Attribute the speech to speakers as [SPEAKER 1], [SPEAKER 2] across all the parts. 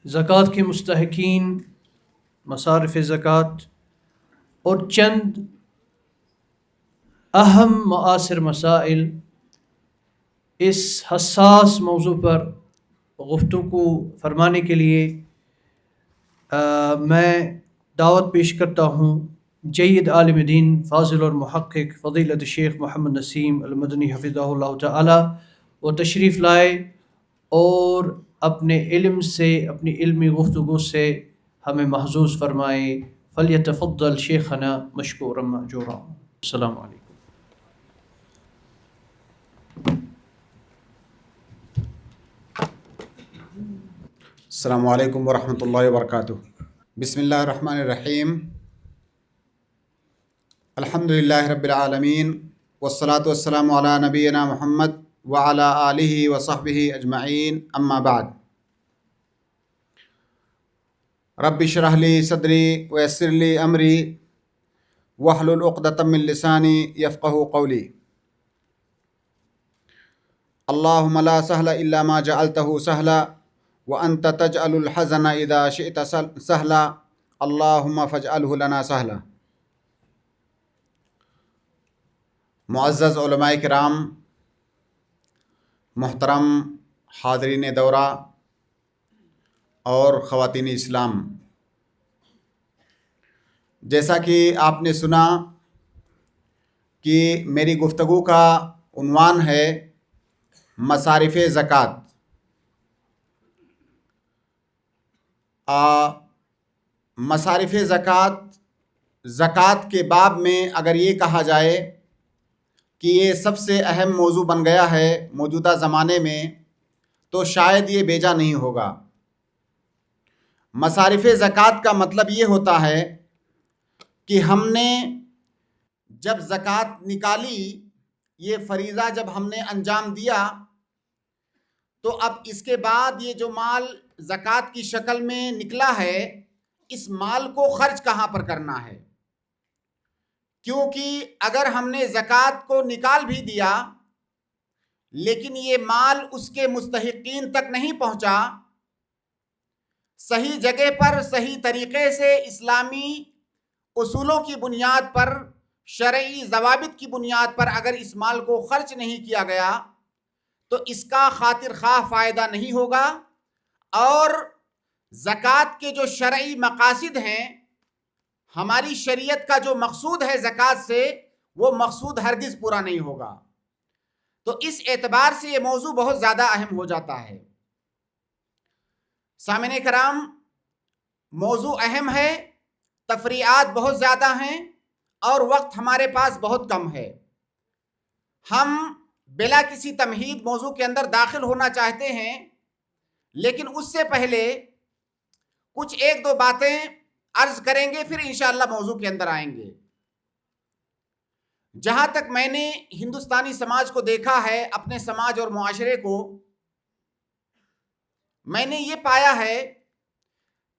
[SPEAKER 1] زکوٰۃ کے مستحقین، مصارف زکوٰۃ اور چند اہم معاصر مسائل، اس حساس موضوع پر گفتگو فرمانے کے لیے میں دعوت پیش کرتا ہوں جید عالم دین، فاضل اور محقق فضیلت شیخ محمد نسیم المدنی حفظہ اللہ تعالی، وہ تشریف لائے اور اپنے علم سے، اپنی علمی گفتگو سے ہمیں محظوظ فرمائے۔ فلیتفضل شیخنا مشکورا ماجورا۔ السلام علیکم۔
[SPEAKER 2] السلام علیکم ورحمۃ اللہ وبرکاتہ۔ بسم اللہ الرحمن الرحیم۔ الحمد للہ رب العالمین، والصلاة والسلام علی نبینا محمد وعلی آلہ وصحبہ اجمعین، اما بعد۔ رب اشرح لی صدری ویسر لی امری واحلل عقدۃ من لسانی یفقہوا قولی۔ اللہم لا سہل الا ما جعلتہ سہلا وانت تجعل الحزن اذا شئت سہلا، اللہم فاجعلہ لنا سہلا۔ معزز علماء کرام، محترم حاضرین دورہ اور خواتین اسلام، جیسا کہ آپ نے سنا کہ میری گفتگو کا عنوان ہے مصارف زکوٰۃ۔ مصارف زکوٰۃ، زکوٰۃ کے باب میں اگر یہ کہا جائے کہ یہ سب سے اہم موضوع بن گیا ہے موجودہ زمانے میں، تو شاید یہ بیجا نہیں ہوگا۔ مصارف زکوٰۃ کا مطلب یہ ہوتا ہے کہ ہم نے جب زکوٰۃ نکالی، یہ فریضہ جب ہم نے انجام دیا، تو اب اس کے بعد یہ جو مال زکوٰۃ کی شکل میں نکلا ہے، اس مال کو خرچ کہاں پر کرنا ہے؟ کیونکہ اگر ہم نے زکوٰۃ کو نکال بھی دیا لیکن یہ مال اس کے مستحقین تک نہیں پہنچا، صحیح جگہ پر، صحیح طریقے سے، اسلامی اصولوں کی بنیاد پر، شرعی ضوابط کی بنیاد پر اگر اس مال کو خرچ نہیں کیا گیا تو اس کا خاطر خواہ فائدہ نہیں ہوگا، اور زکوٰۃ کے جو شرعی مقاصد ہیں، ہماری شریعت کا جو مقصود ہے زکوٰۃ سے، وہ مقصود ہرگز پورا نہیں ہوگا۔ تو اس اعتبار سے یہ موضوع بہت زیادہ اہم ہو جاتا ہے۔ سامعین کرام، موضوع اہم ہے، تفریعات بہت زیادہ ہیں اور وقت ہمارے پاس بہت کم ہے۔ ہم بلا کسی تمہید موضوع کے اندر داخل ہونا چاہتے ہیں، لیکن اس سے پہلے کچھ ایک دو باتیں عرض کریں گے، پھر انشاءاللہ موضوع کے اندر آئیں گے۔ جہاں تک میں نے ہندوستانی سماج کو دیکھا ہے، اپنے سماج اور معاشرے کو، میں نے یہ پایا ہے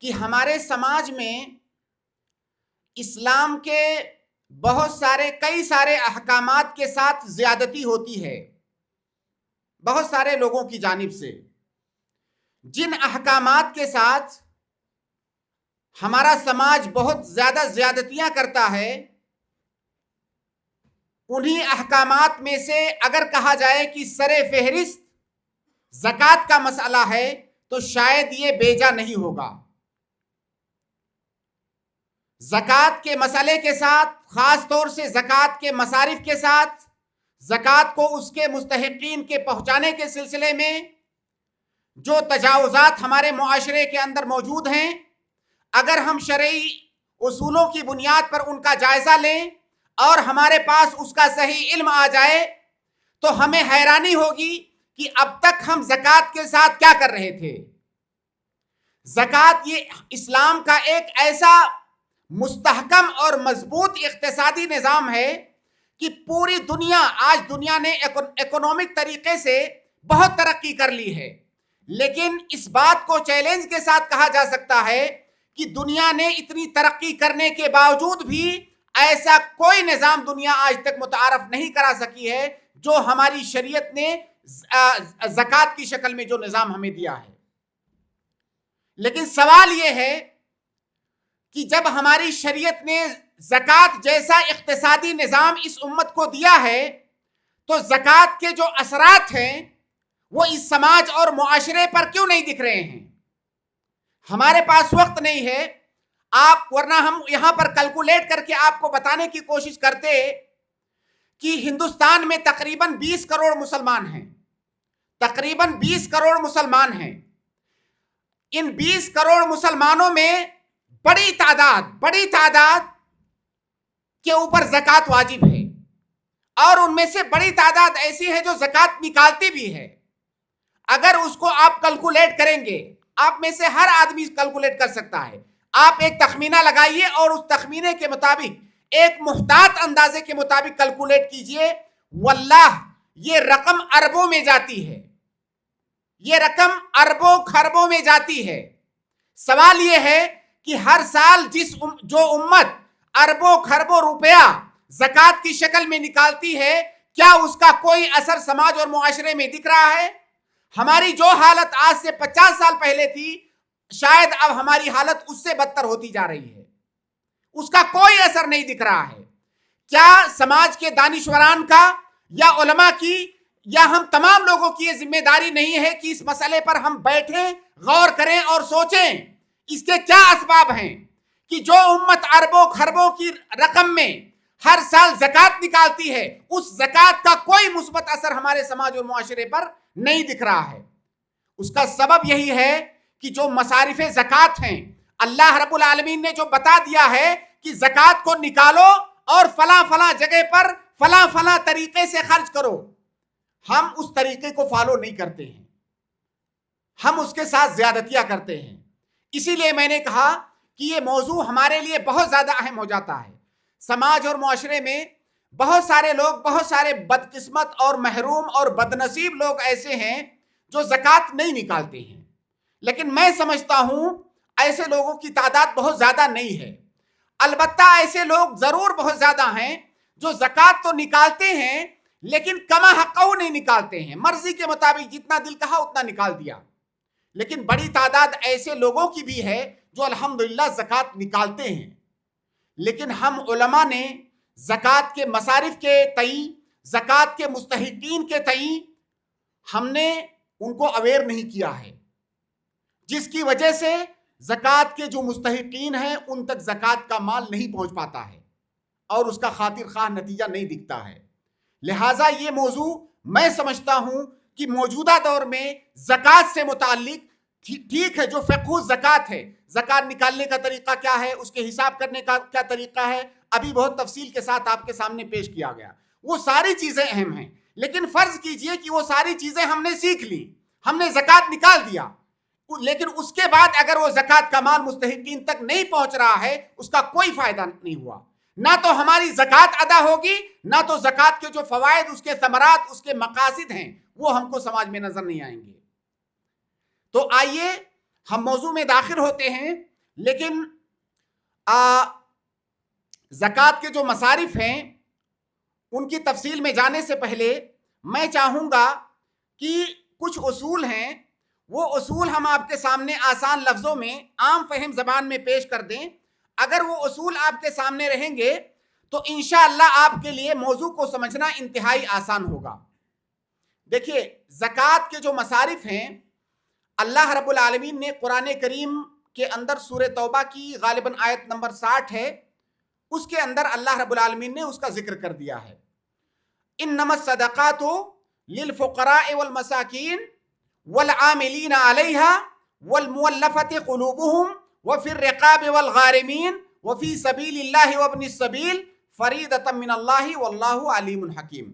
[SPEAKER 2] کہ ہمارے سماج میں اسلام کے بہت سارے، کئی سارے احکامات کے ساتھ زیادتی ہوتی ہے بہت سارے لوگوں کی جانب سے۔ جن احکامات کے ساتھ ہمارا سماج بہت زیادہ زیادتیاں کرتا ہے، انہی احکامات میں سے اگر کہا جائے کہ سر فہرست زکوٰۃ کا مسئلہ ہے تو شاید یہ بیجا نہیں ہوگا۔ زکوٰۃ کے مسئلے کے ساتھ، خاص طور سے زکوٰۃ کے مصارف کے ساتھ، زکوٰۃ کو اس کے مستحقین کے پہنچانے کے سلسلے میں جو تجاوزات ہمارے معاشرے کے اندر موجود ہیں، اگر ہم شرعی اصولوں کی بنیاد پر ان کا جائزہ لیں اور ہمارے پاس اس کا صحیح علم آ جائے تو ہمیں حیرانی ہوگی کہ اب تک ہم زکوٰۃ کے ساتھ کیا کر رہے تھے۔ زکوٰۃ یہ اسلام کا ایک ایسا مستحکم اور مضبوط اقتصادی نظام ہے کہ پوری دنیا، آج دنیا نے اکنامک طریقے سے بہت ترقی کر لی ہے، لیکن اس بات کو چیلنج کے ساتھ کہا جا سکتا ہے کہ دنیا نے اتنی ترقی کرنے کے باوجود بھی ایسا کوئی نظام دنیا آج تک متعارف نہیں کرا سکی ہے جو ہماری شریعت نے زکوٰۃ کی شکل میں جو نظام ہمیں دیا ہے۔ لیکن سوال یہ ہے کہ جب ہماری شریعت نے زکوٰۃ جیسا اقتصادی نظام اس امت کو دیا ہے تو زکوٰۃ کے جو اثرات ہیں وہ اس سماج اور معاشرے پر کیوں نہیں دکھ رہے ہیں؟ ہمارے پاس وقت نہیں ہے ورنہ ہم یہاں پر کیلکولیٹ کر کے آپ کو بتانے کی کوشش کرتے کہ ہندوستان میں تقریباً 20 کروڑ مسلمان ہیں، تقریباً 20 کروڑ مسلمان ہیں۔ ان 20 کروڑ مسلمانوں میں بڑی تعداد کے اوپر زکوٰۃ واجب ہے، اور ان میں سے بڑی تعداد ایسی ہے جو زکوٰۃ نکالتی بھی ہے۔ اگر اس کو آپ کیلکولیٹ کریں گے، آپ میں سے ہر آدمی کیلکولیٹ کر سکتا ہے، آپ ایک تخمینہ لگائیے اور اس تخمینے کے مطابق ایک محتاط اندازے کے مطابق کیلکولیٹ کیجئے، واللہ یہ رقم اربوں میں جاتی ہے، یہ رقم اربوں خربوں میں جاتی ہے۔ سوال یہ ہے کہ ہر سال جو امت اربوں خربوں روپیہ زکوٰۃ کی شکل میں نکالتی ہے، کیا اس کا کوئی اثر سماج اور معاشرے میں دکھ رہا ہے؟ ہماری جو حالت آج سے 50 سال پہلے تھی، شاید اب ہماری حالت اس سے بدتر ہوتی جا رہی ہے، اس کا کوئی اثر نہیں دکھ رہا ہے۔ کیا سماج کے دانشوران کا یا علماء کی یا ہم تمام لوگوں کی یہ ذمہ داری نہیں ہے کہ اس مسئلے پر ہم بیٹھیں، غور کریں اور سوچیں اس کے کیا اسباب ہیں کہ جو امت اربوں خربوں کی رقم میں ہر سال زکوٰۃ نکالتی ہے، اس زکوٰۃ کا کوئی مثبت اثر ہمارے سماج اور معاشرے پر نہیں دکھ رہا ہے؟ اس کا سبب یہی ہے کہ جو مصارف زکوٰۃ ہیں، اللہ رب العالمین نے جو بتا دیا ہے کہ زکوٰۃ کو نکالو اور فلاں جگہ پر فلاں طریقے سے خرچ کرو، ہم اس طریقے کو فالو نہیں کرتے ہیں، ہم اس کے ساتھ زیادتیاں کرتے ہیں۔ اسی لیے میں نے کہا کہ یہ موضوع ہمارے لیے بہت زیادہ اہم ہو جاتا ہے۔ سماج اور معاشرے میں بہت سارے لوگ، بہت سارے بدقسمت اور محروم اور بدنصیب لوگ ایسے ہیں جو زکوٰۃ نہیں نکالتے ہیں، لیکن میں سمجھتا ہوں ایسے لوگوں کی تعداد بہت زیادہ نہیں ہے۔ البتہ ایسے لوگ ضرور بہت زیادہ ہیں جو زکوٰۃ تو نکالتے ہیں لیکن کما حقہ نہیں نکالتے ہیں، مرضی کے مطابق جتنا دل کہا اتنا نکال دیا۔ لیکن بڑی تعداد ایسے لوگوں کی بھی ہے جو الحمدللہ زکوٰۃ نکالتے ہیں، لیکن ہم علماء نے زکوٰۃ کے مصارف کے تئیں، زکوٰۃ کے مستحقین کے تئیں ہم نے ان کو اویئر نہیں کیا ہے، جس کی وجہ سے زکوٰۃ کے جو مستحقین ہیں ان تک زکوٰۃ کا مال نہیں پہنچ پاتا ہے اور اس کا خاطر خواہ نتیجہ نہیں دکھتا ہے۔ لہٰذا یہ موضوع میں سمجھتا ہوں کہ موجودہ دور میں زکوٰۃ سے متعلق ٹھیک ہے، جو فقہ زکوٰۃ ہے، زکوٰۃ نکالنے کا طریقہ کیا ہے، اس کے حساب کرنے کا کیا طریقہ ہے، ابھی بہت تفصیل کے ساتھ آپ کے سامنے پیش کیا گیا، وہ ساری چیزیں اہم ہیں۔ لیکن فرض کیجئے کہ وہ ساری چیزیں ہم نے سیکھ لی، ہم نے زکوٰۃ نکال دیا، لیکن اس کے بعد اگر وہ زکوٰۃ کا مال مستحقین تک نہیں پہنچ رہا ہے، اس کا کوئی فائدہ نہیں ہوا۔ نہ تو ہماری زکوٰۃ ادا ہوگی، نہ تو زکوٰۃ کے جو فوائد، اس کے ثمرات، اس کے مقاصد ہیں وہ ہم کو سماج میں نظر نہیں آئیں گے۔ تو آئیے ہم موضوع میں داخل ہوتے ہیں، لیکن زکوٰۃ کے جو مصارف ہیں ان کی تفصیل میں جانے سے پہلے میں چاہوں گا کہ کچھ اصول ہیں، وہ اصول ہم آپ کے سامنے آسان لفظوں میں، عام فہم زبان میں پیش کر دیں۔ اگر وہ اصول آپ کے سامنے رہیں گے تو انشاءاللہ آپ کے لیے موضوع کو سمجھنا انتہائی آسان ہوگا۔ دیکھیے، زکوٰۃ کے جو مصارف ہیں، اللہ رب العالمین نے قرآن کریم کے اندر سورہ توبہ کی غالباً آیت نمبر 60 ہے، اس کے اندر اللہ رب العالمین نے اس کا ذکر کر دیا ہے۔ انما الصدقات للفقراء والمساکین والعاملین علیہا والمؤلفۃ قلوبہم وفی الرقاب والغارمین وفی سبیل اللہ وابن السبیل فریضۃ من اللہ واللہ علیم حکیم۔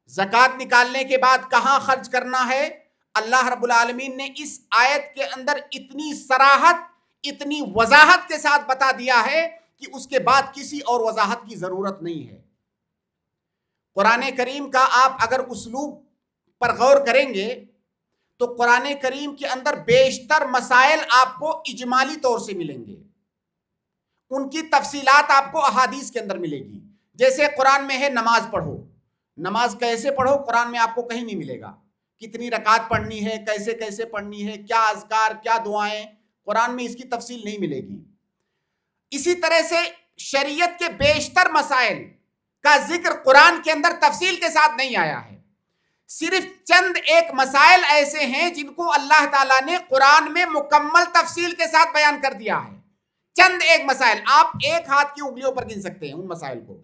[SPEAKER 2] زکوٰۃ نکالنے کے بعد کہاں خرچ کرنا ہے، اللہ رب العالمین نے اس آیت کے اندر اتنی صراحت، اتنی وضاحت کے ساتھ بتا دیا ہے کہ اس کے بعد کسی اور وضاحت کی ضرورت نہیں ہے۔ قرآن کریم کا آپ اگر اسلوب پر غور کریں گے تو قرآن کریم کے اندر بیشتر مسائل آپ کو اجمالی طور سے ملیں گے، ان کی تفصیلات آپ کو احادیث کے اندر ملے گی۔ جیسے قرآن میں ہے نماز پڑھو، نماز کیسے پڑھو قرآن میں آپ کو کہیں نہیں ملے گا، کتنی رکعت پڑھنی ہے، کیسے کیسے پڑھنی ہے، کیا اذکار، کیا دعائیں، قرآن میں اس کی تفصیل نہیں ملے گی۔ اسی طرح سے شریعت کے بیشتر مسائل کا ذکر قرآن کے اندر تفصیل کے ساتھ نہیں آیا ہے۔ صرف چند ایک مسائل ایسے ہیں جن کو اللہ تعالیٰ نے قرآن میں مکمل تفصیل کے ساتھ بیان کر دیا ہے۔ چند ایک مسائل، آپ ایک ہاتھ کی انگلیوں پر گن سکتے ہیں ان مسائل کو۔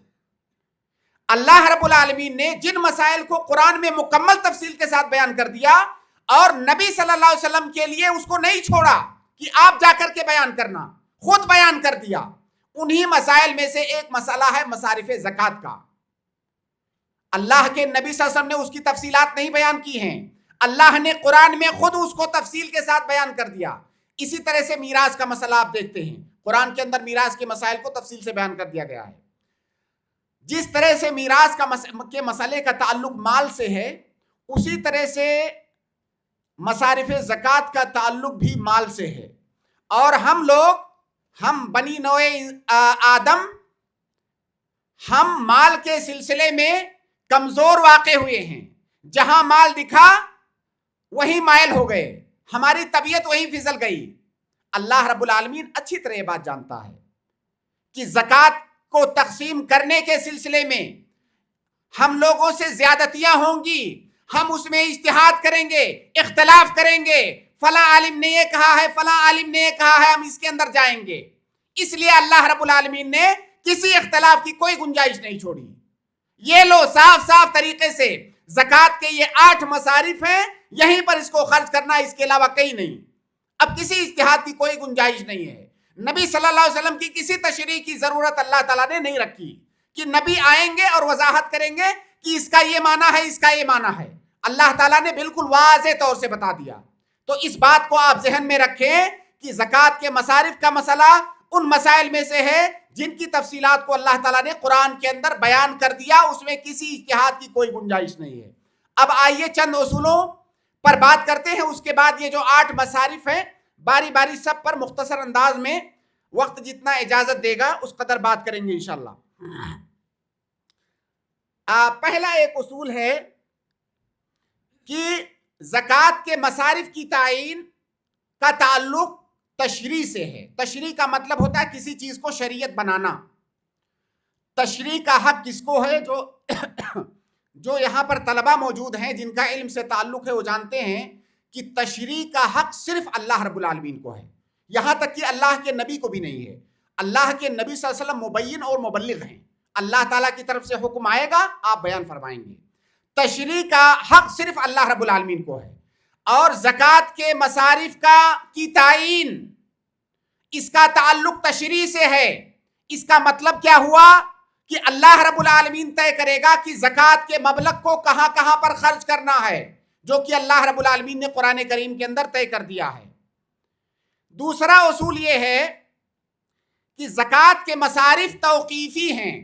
[SPEAKER 2] اللہ رب العالمین نے جن مسائل کو قرآن میں مکمل تفصیل کے ساتھ بیان کر دیا اور نبی صلی اللہ علیہ وسلم کے لیے اس کو نہیں چھوڑا کہ آپ جا کر کے بیان کرنا، خود بیان کر دیا، انہی مسائل میں سے ایک مسئلہ ہے مصارف زکوٰۃ کا۔ اللہ کے نبی صلی اللہ علیہ وسلم نے اس کی تفصیلات نہیں بیان کی ہیں، اللہ نے قرآن میں خود اس کو تفصیل کے ساتھ بیان کر دیا۔ اسی طرح سے میراث کا مسئلہ آپ دیکھتے ہیں، قرآن کے اندر میراث کے مسائل کو تفصیل سے بیان کر دیا گیا ہے۔ جس طرح سے میراث کے مسئلے کا تعلق مال سے ہے، اسی طرح سے مصارف زکوٰۃ کا تعلق بھی مال سے ہے۔ اور ہم بنی نوع آدم، ہم مال کے سلسلے میں کمزور واقع ہوئے ہیں، جہاں مال دکھا وہیں مائل ہو گئے، ہماری طبیعت وہیں پھسل گئی۔ اللہ رب العالمین اچھی طرح یہ بات جانتا ہے کہ زکوٰۃ کو تقسیم کرنے کے سلسلے میں ہم لوگوں سے زیادتیاں ہوں گی، ہم اس میں اجتہاد کریں گے، اختلاف کریں گے، فلاں عالم نے یہ کہا ہے، فلاں عالم نے یہ کہا ہے، ہم اس کے اندر جائیں گے۔ اس لیے اللہ رب العالمین نے کسی اختلاف کی کوئی گنجائش نہیں چھوڑی۔ یہ لو صاف صاف طریقے سے زکوٰۃ کے یہ 8 مصارف ہیں، یہیں پر اس کو خرچ کرنا، اس کے علاوہ کہیں نہیں۔ اب کسی اجتہاد کی کوئی گنجائش نہیں ہے۔ نبی صلی اللہ علیہ وسلم کی کسی تشریح کی ضرورت اللہ تعالیٰ نے نہیں رکھی کہ نبی آئیں گے اور وضاحت کریں گے کہ اس کا یہ معنی ہے، اس کا یہ معنی ہے۔ اللہ تعالیٰ نے بالکل واضح طور سے بتا دیا۔ تو اس بات کو آپ ذہن میں رکھیں کہ زکوٰۃ کے مصارف کا مسئلہ ان مسائل میں سے ہے جن کی تفصیلات کو اللہ تعالیٰ نے قرآن کے اندر بیان کر دیا، اس میں کسی اجتہاد کی کوئی گنجائش نہیں ہے۔ اب آئیے چند اصولوں پر بات کرتے ہیں، اس کے بعد یہ جو 8 مصارف ہیں باری باری سب پر مختصر انداز میں وقت جتنا اجازت دے گا اس قدر بات کریں گے انشاءاللہ۔ پہلا ایک اصول ہے کہ زکوٰۃ کے مصارف کی تعیین کا تعلق تشریع سے ہے۔ تشریع کا مطلب ہوتا ہے کسی چیز کو شریعت بنانا۔ تشریع کا حق کس کو ہے؟ جو یہاں پر طلبہ موجود ہیں جن کا علم سے تعلق ہے وہ جانتے ہیں کہ تشریع کا حق صرف اللہ رب العالمین کو ہے، یہاں تک کہ اللہ کے نبی کو بھی نہیں ہے۔ اللہ کے نبی صلی اللہ علیہ وسلم مبین اور مبلغ ہیں، اللہ تعالیٰ کی طرف سے حکم آئے گا آپ بیان فرمائیں گے۔ تشریع کا حق صرف اللہ رب العالمین کو ہے۔ اور زکوٰۃ کے مصارف کی تعیین، اس کا تعلق تشریع سے ہے۔ اس کا مطلب کیا ہوا کہ اللہ رب العالمین طے کرے گا کہ زکوٰۃ کے مبلغ کو کہاں کہاں پر خرچ کرنا ہے، جو کہ اللہ رب العالمین نے قرآن کریم کے اندر طے کر دیا ہے۔ دوسرا اصول یہ ہے کہ زکوٰۃ کے مصارف توقیفی ہیں۔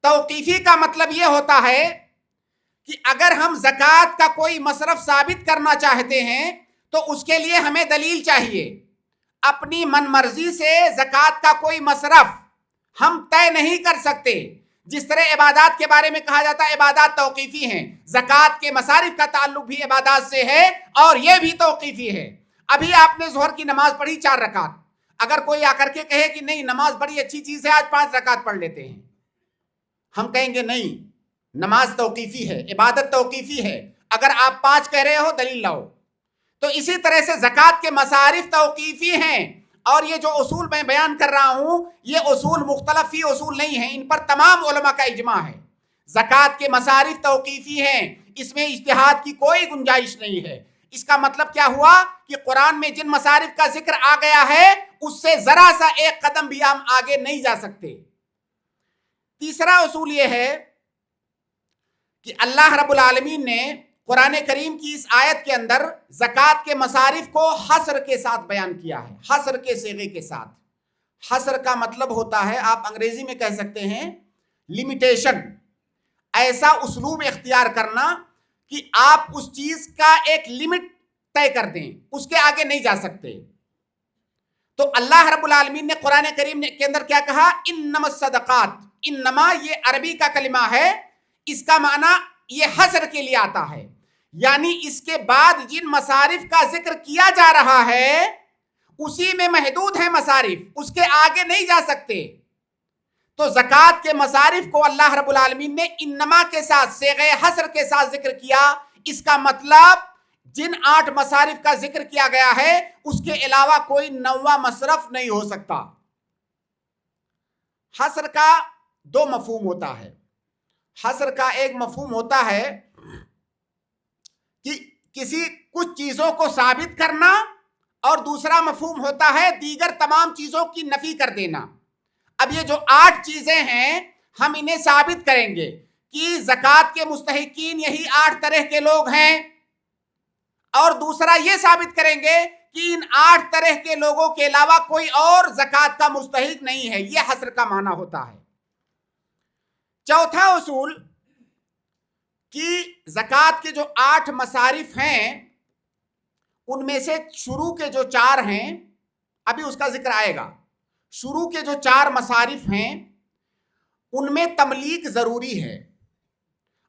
[SPEAKER 2] توقیفی کا مطلب یہ ہوتا ہے کہ اگر ہم زکوٰۃ کا کوئی مصرف ثابت کرنا چاہتے ہیں تو اس کے لیے ہمیں دلیل چاہیے۔ اپنی من مرضی سے زکوٰۃ کا کوئی مصرف ہم طے نہیں کر سکتے۔ جس طرح عبادات کے بارے میں کہا جاتا ہے عبادات توقیفی ہیں، زکوٰۃ کے مصارف کا تعلق بھی عبادات سے ہے اور یہ بھی توقیفی ہے۔ ابھی آپ نے ظہر کی نماز پڑھی 4 رکعت، اگر کوئی آ کر کے کہے کہ نہیں نماز بڑی اچھی چیز ہے، آج 5 رکعت پڑھ لیتے ہیں، ہم کہیں گے نہیں، نماز توقیفی ہے، عبادت توقیفی ہے، اگر آپ 5 کہہ رہے ہو دلیل لاؤ۔ تو اسی طرح سے زکوٰۃ کے مصارف توقیفی ہیں، اور یہ جو اصول میں بیان کر رہا ہوں یہ اصول مختلف ہی اصول نہیں ہیں، ان پر تمام علماء کا اجماع ہے۔ زکوٰۃ کے مصارف توقیفی ہیں، اس میں اجتہاد کی کوئی گنجائش نہیں ہے۔ اس کا مطلب کیا ہوا کہ قرآن میں جن مصارف کا ذکر آ گیا ہے اس سے ذرا سا ایک قدم بھی ہم آگے نہیں جا سکتے۔ تیسرا اصول یہ ہے کہ اللہ رب العالمین نے قرآن کریم کی اس آیت کے اندر زکوٰۃ کے مصارف کو حصر کے ساتھ بیان کیا ہے، حصر کے صیغے کے ساتھ۔ حصر کا مطلب ہوتا ہے، آپ انگریزی میں کہہ سکتے ہیں لمیٹیشن، ایسا اسلوب اختیار کرنا کہ آپ اس چیز کا ایک لمٹ طے کر دیں، اس کے آگے نہیں جا سکتے۔ تو اللہ رب العالمین نے قرآن کریم کے اندر کیا کہا؟ انما الصدقات۔ انما یہ عربی کا کلمہ ہے، اس کا معنی یہ حصر کے لیے آتا ہے، یعنی اس کے بعد جن مصارف کا ذکر کیا جا رہا ہے اسی میں محدود ہیں مصارف، اس کے آگے نہیں جا سکتے. تو زکوٰۃ کے مصارف کو اللہ رب العالمین نے انما کے ساتھ صیغہ حصر کے ساتھ ذکر کیا. اس کا مطلب جن 8 مصارف کا ذکر کیا گیا ہے اس کے علاوہ کوئی 9واں مصرف نہیں ہو سکتا. حصر کا 2 مفہوم ہوتا ہے. حصر کا ایک مفہوم ہوتا ہے کہ کسی کچھ چیزوں کو ثابت کرنا، اور دوسرا مفہوم ہوتا ہے دیگر تمام چیزوں کی نفی کر دینا. اب یہ جو 8 چیزیں ہیں ہم انہیں ثابت کریں گے کہ زکوٰۃ کے مستحقین یہی 8 طرح کے لوگ ہیں، اور دوسرا یہ ثابت کریں گے کہ ان 8 طرح کے لوگوں کے علاوہ کوئی اور زکوٰۃ کا مستحق نہیں ہے. یہ حصر کا معنی ہوتا ہے. چوتھا اصول کہ زکوٰۃ کے جو 8 مصارف ہیں ان میں سے شروع کے جو 4 ہیں، ابھی اس کا ذکر آئے گا، شروع کے جو 4 مصارف ہیں ان میں تملیک ضروری ہے،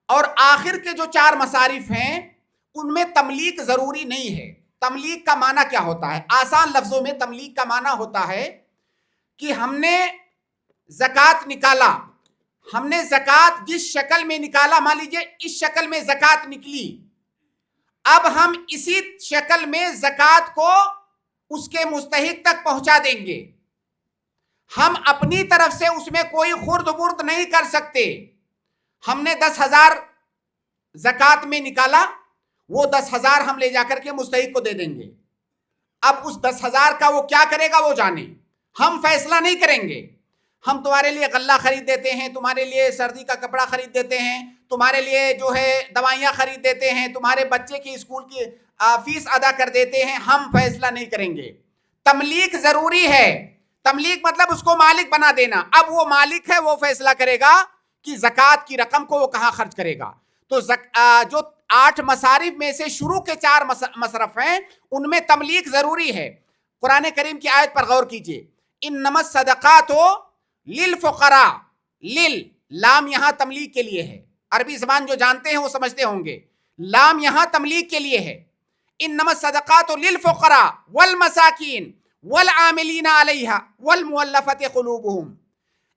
[SPEAKER 2] اور آخر کے جو 4 مصارف ہیں ان میں تملیک ضروری نہیں ہے. تملیک کا معنی کیا ہوتا ہے؟ آسان لفظوں میں تملیک کا معنی ہوتا ہے کہ ہم نے زکوٰۃ نکالا، ہم نے زکوٰۃ جس شکل میں نکالا، مان لیجئے اس شکل میں زکوٰۃ نکلی، اب ہم اسی شکل میں زکوٰۃ کو اس کے مستحق تک پہنچا دیں گے. ہم اپنی طرف سے اس میں کوئی خرد برد نہیں کر سکتے. ہم نے 10,000 زکوٰۃ میں نکالا، وہ 10,000 ہم لے جا کر کے مستحق کو دے دیں گے. اب اس 10,000 کا وہ کیا کرے گا وہ جانے، ہم فیصلہ نہیں کریں گے. ہم تمہارے لیے غلہ خرید دیتے ہیں، تمہارے لیے سردی کا کپڑا خرید دیتے ہیں، تمہارے لیے جو ہے دوائیاں خرید دیتے ہیں، تمہارے بچے کی اسکول کی فیس ادا کر دیتے ہیں، ہم فیصلہ نہیں کریں گے. تملیک ضروری ہے. تملیک مطلب اس کو مالک بنا دینا. اب وہ مالک ہے، وہ فیصلہ کرے گا کہ زکوٰۃ کی رقم کو وہ کہاں خرچ کرے گا. تو جو 8 مصارف میں سے شروع کے 4 مصرف ہیں ان میں تملیک ضروری ہے. قرآن کریم کی آیت پر غور کیجئے، انما الصدقات للفقراء، لام یہاں تملیک کے لیے ہے. عربی زبان جو جانتے ہیں وہ سمجھتے ہوں گے، لام یہاں تملیک کے لیے ہے. انما الصدقات للفقراء والمساکین والعاملین علیہا والمؤلفۃ قلوبہم.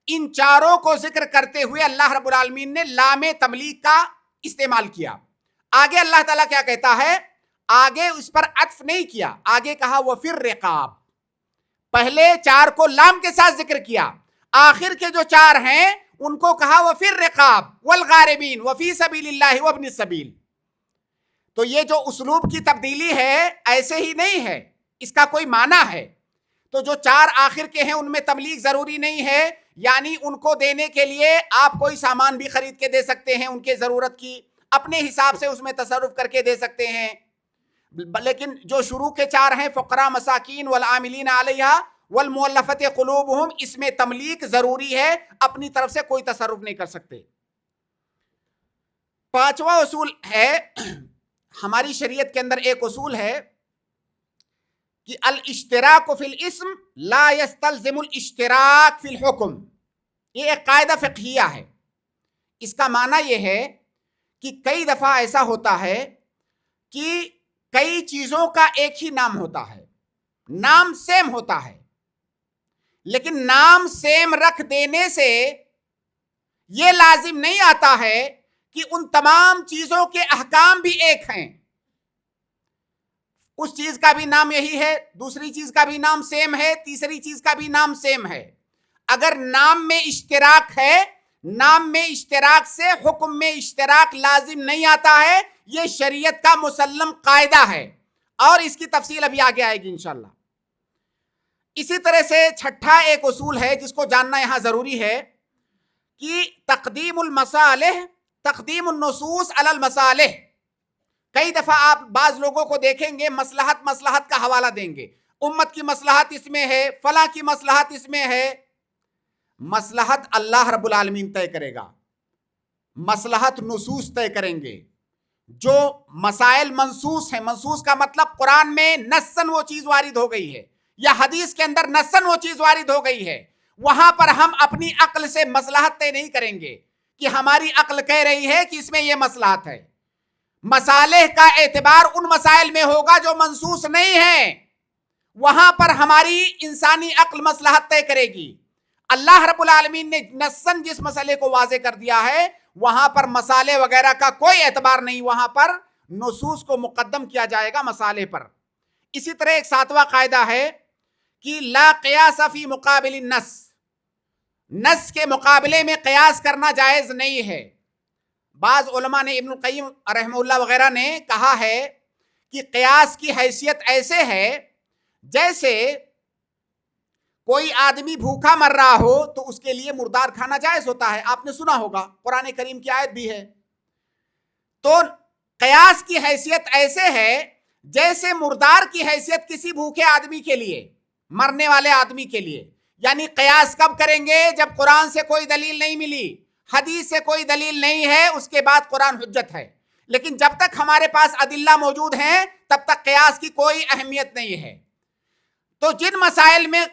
[SPEAKER 2] ان چاروں کو ذکر کرتے ہوئے اللہ رب العالمین نے لام تملیک کا استعمال کیا. آگے اللہ تعالیٰ کیا کہتا ہے؟ آگے اس پر عطف نہیں کیا، آگے کہا وفی الرقاب. پہلے 4 کو لام کے ساتھ ذکر کیا، آخر کے جو 4 ہیں ان کو کہا وفی الرقاب والغارمین وفی سبیل اللہ وابن السبیل. تو یہ جو اسلوب کی تبدیلی ہے ایسے ہی نہیں ہے، اس کا کوئی معنی ہے. تو جو 4 آخر کے ہیں ان میں تملیک ضروری نہیں ہے، یعنی ان کو دینے کے لیے آپ کوئی سامان بھی خرید کے دے سکتے ہیں، ان کے ضرورت کی اپنے حساب سے اس میں تصرف کر کے دے سکتے ہیں. لیکن جو شروع کے 4 ہیں فقراء، مساکین، والعاملین علیہا والمؤلفۃ قلوبہم، اس میں تملیک ضروری ہے، اپنی طرف سے کوئی تصرف نہیں کر سکتے. 5واں اصول ہے، ہماری شریعت کے اندر ایک اصول ہے کہ الاشتراک فی الاسم لا یستلزم الاشتراک فی الحکم. یہ ایک قاعدہ فقہیہ ہے. اس کا معنی یہ ہے کہ کئی دفعہ ایسا ہوتا ہے کہ کئی چیزوں کا ایک ہی نام ہوتا ہے، نام سیم ہوتا ہے، لیکن نام سیم رکھ دینے سے یہ لازم نہیں آتا ہے کہ ان تمام چیزوں کے احکام بھی ایک ہیں. اس چیز کا بھی نام یہی ہے، دوسری چیز کا بھی نام سیم ہے، تیسری چیز کا بھی نام سیم ہے. اگر نام میں اشتراک ہے، نام میں اشتراک سے حکم میں اشتراک لازم نہیں آتا ہے. یہ شریعت کا مسلم قاعدہ ہے، اور اس کی تفصیل ابھی آگے آئے گی انشاءاللہ. اسی طرح سے 6واں ایک اصول ہے جس کو جاننا یہاں ضروری ہے کہ تقدیم المصالح، تقدیم النصوص علی المصالح. کئی دفعہ آپ بعض لوگوں کو دیکھیں گے مصلحت کا حوالہ دیں گے، امت کی مصلحت اس میں ہے، فلاں کی مصلحت اس میں ہے. مصلحت اللہ رب العالمین طے کرے گا، مصلحت نصوص طے کریں گے. جو مسائل منصوص ہیں، منصوص کا مطلب قرآن میں نصاً وہ چیز وارد ہو گئی ہے یا حدیث کے اندر نصاً وہ چیز وارد ہو گئی ہے، وہاں پر ہم اپنی عقل سے مصلحت طے نہیں کریں گے کہ ہماری عقل کہہ رہی ہے کہ اس میں یہ مصلحت ہے. مصالح کا اعتبار ان مسائل میں ہوگا جو منصوص نہیں ہیں، وہاں پر ہماری انسانی عقل مصلحت طے کرے گی۔ اللہ رب العالمین نے نصاً جس مسئلے کو واضح کر دیا ہے وہاں پر مسالے وغیرہ کا کوئی اعتبار نہیں، وہاں پر نصوص کو مقدم کیا جائے گا مسالے پر۔ اسی طرح ایک 7واں قاعدہ ہے کہ لا قیاس فی مقابل النص، نص کے مقابلے میں قیاس کرنا جائز نہیں ہے۔ بعض علماء نے، ابن القیم رحمہ اللہ وغیرہ نے کہا ہے کہ قیاس کی حیثیت ایسے ہے جیسے کوئی آدمی بھوکا مر رہا ہو تو اس کے لیے مردار کھانا جائز ہوتا ہے، آپ نے سنا ہوگا، قرآن کریم کی آیت بھی ہے۔ تو قیاس کی حیثیت ایسے ہے جیسے مردار کی حیثیت کسی بھوکے آدمی کے لیے، مرنے والے آدمی کے لیے۔ یعنی قیاس کب کریں گے؟ جب قرآن سے کوئی دلیل نہیں ملی، حدیث سے کوئی دلیل نہیں ہے، اس کے بعد قرآن حجت ہے۔ لیکن جب تک ہمارے پاس ادلہ موجود ہیں تب تک قیاس کی کوئی اہمیت نہیں ہے۔ تو جن مسائل میں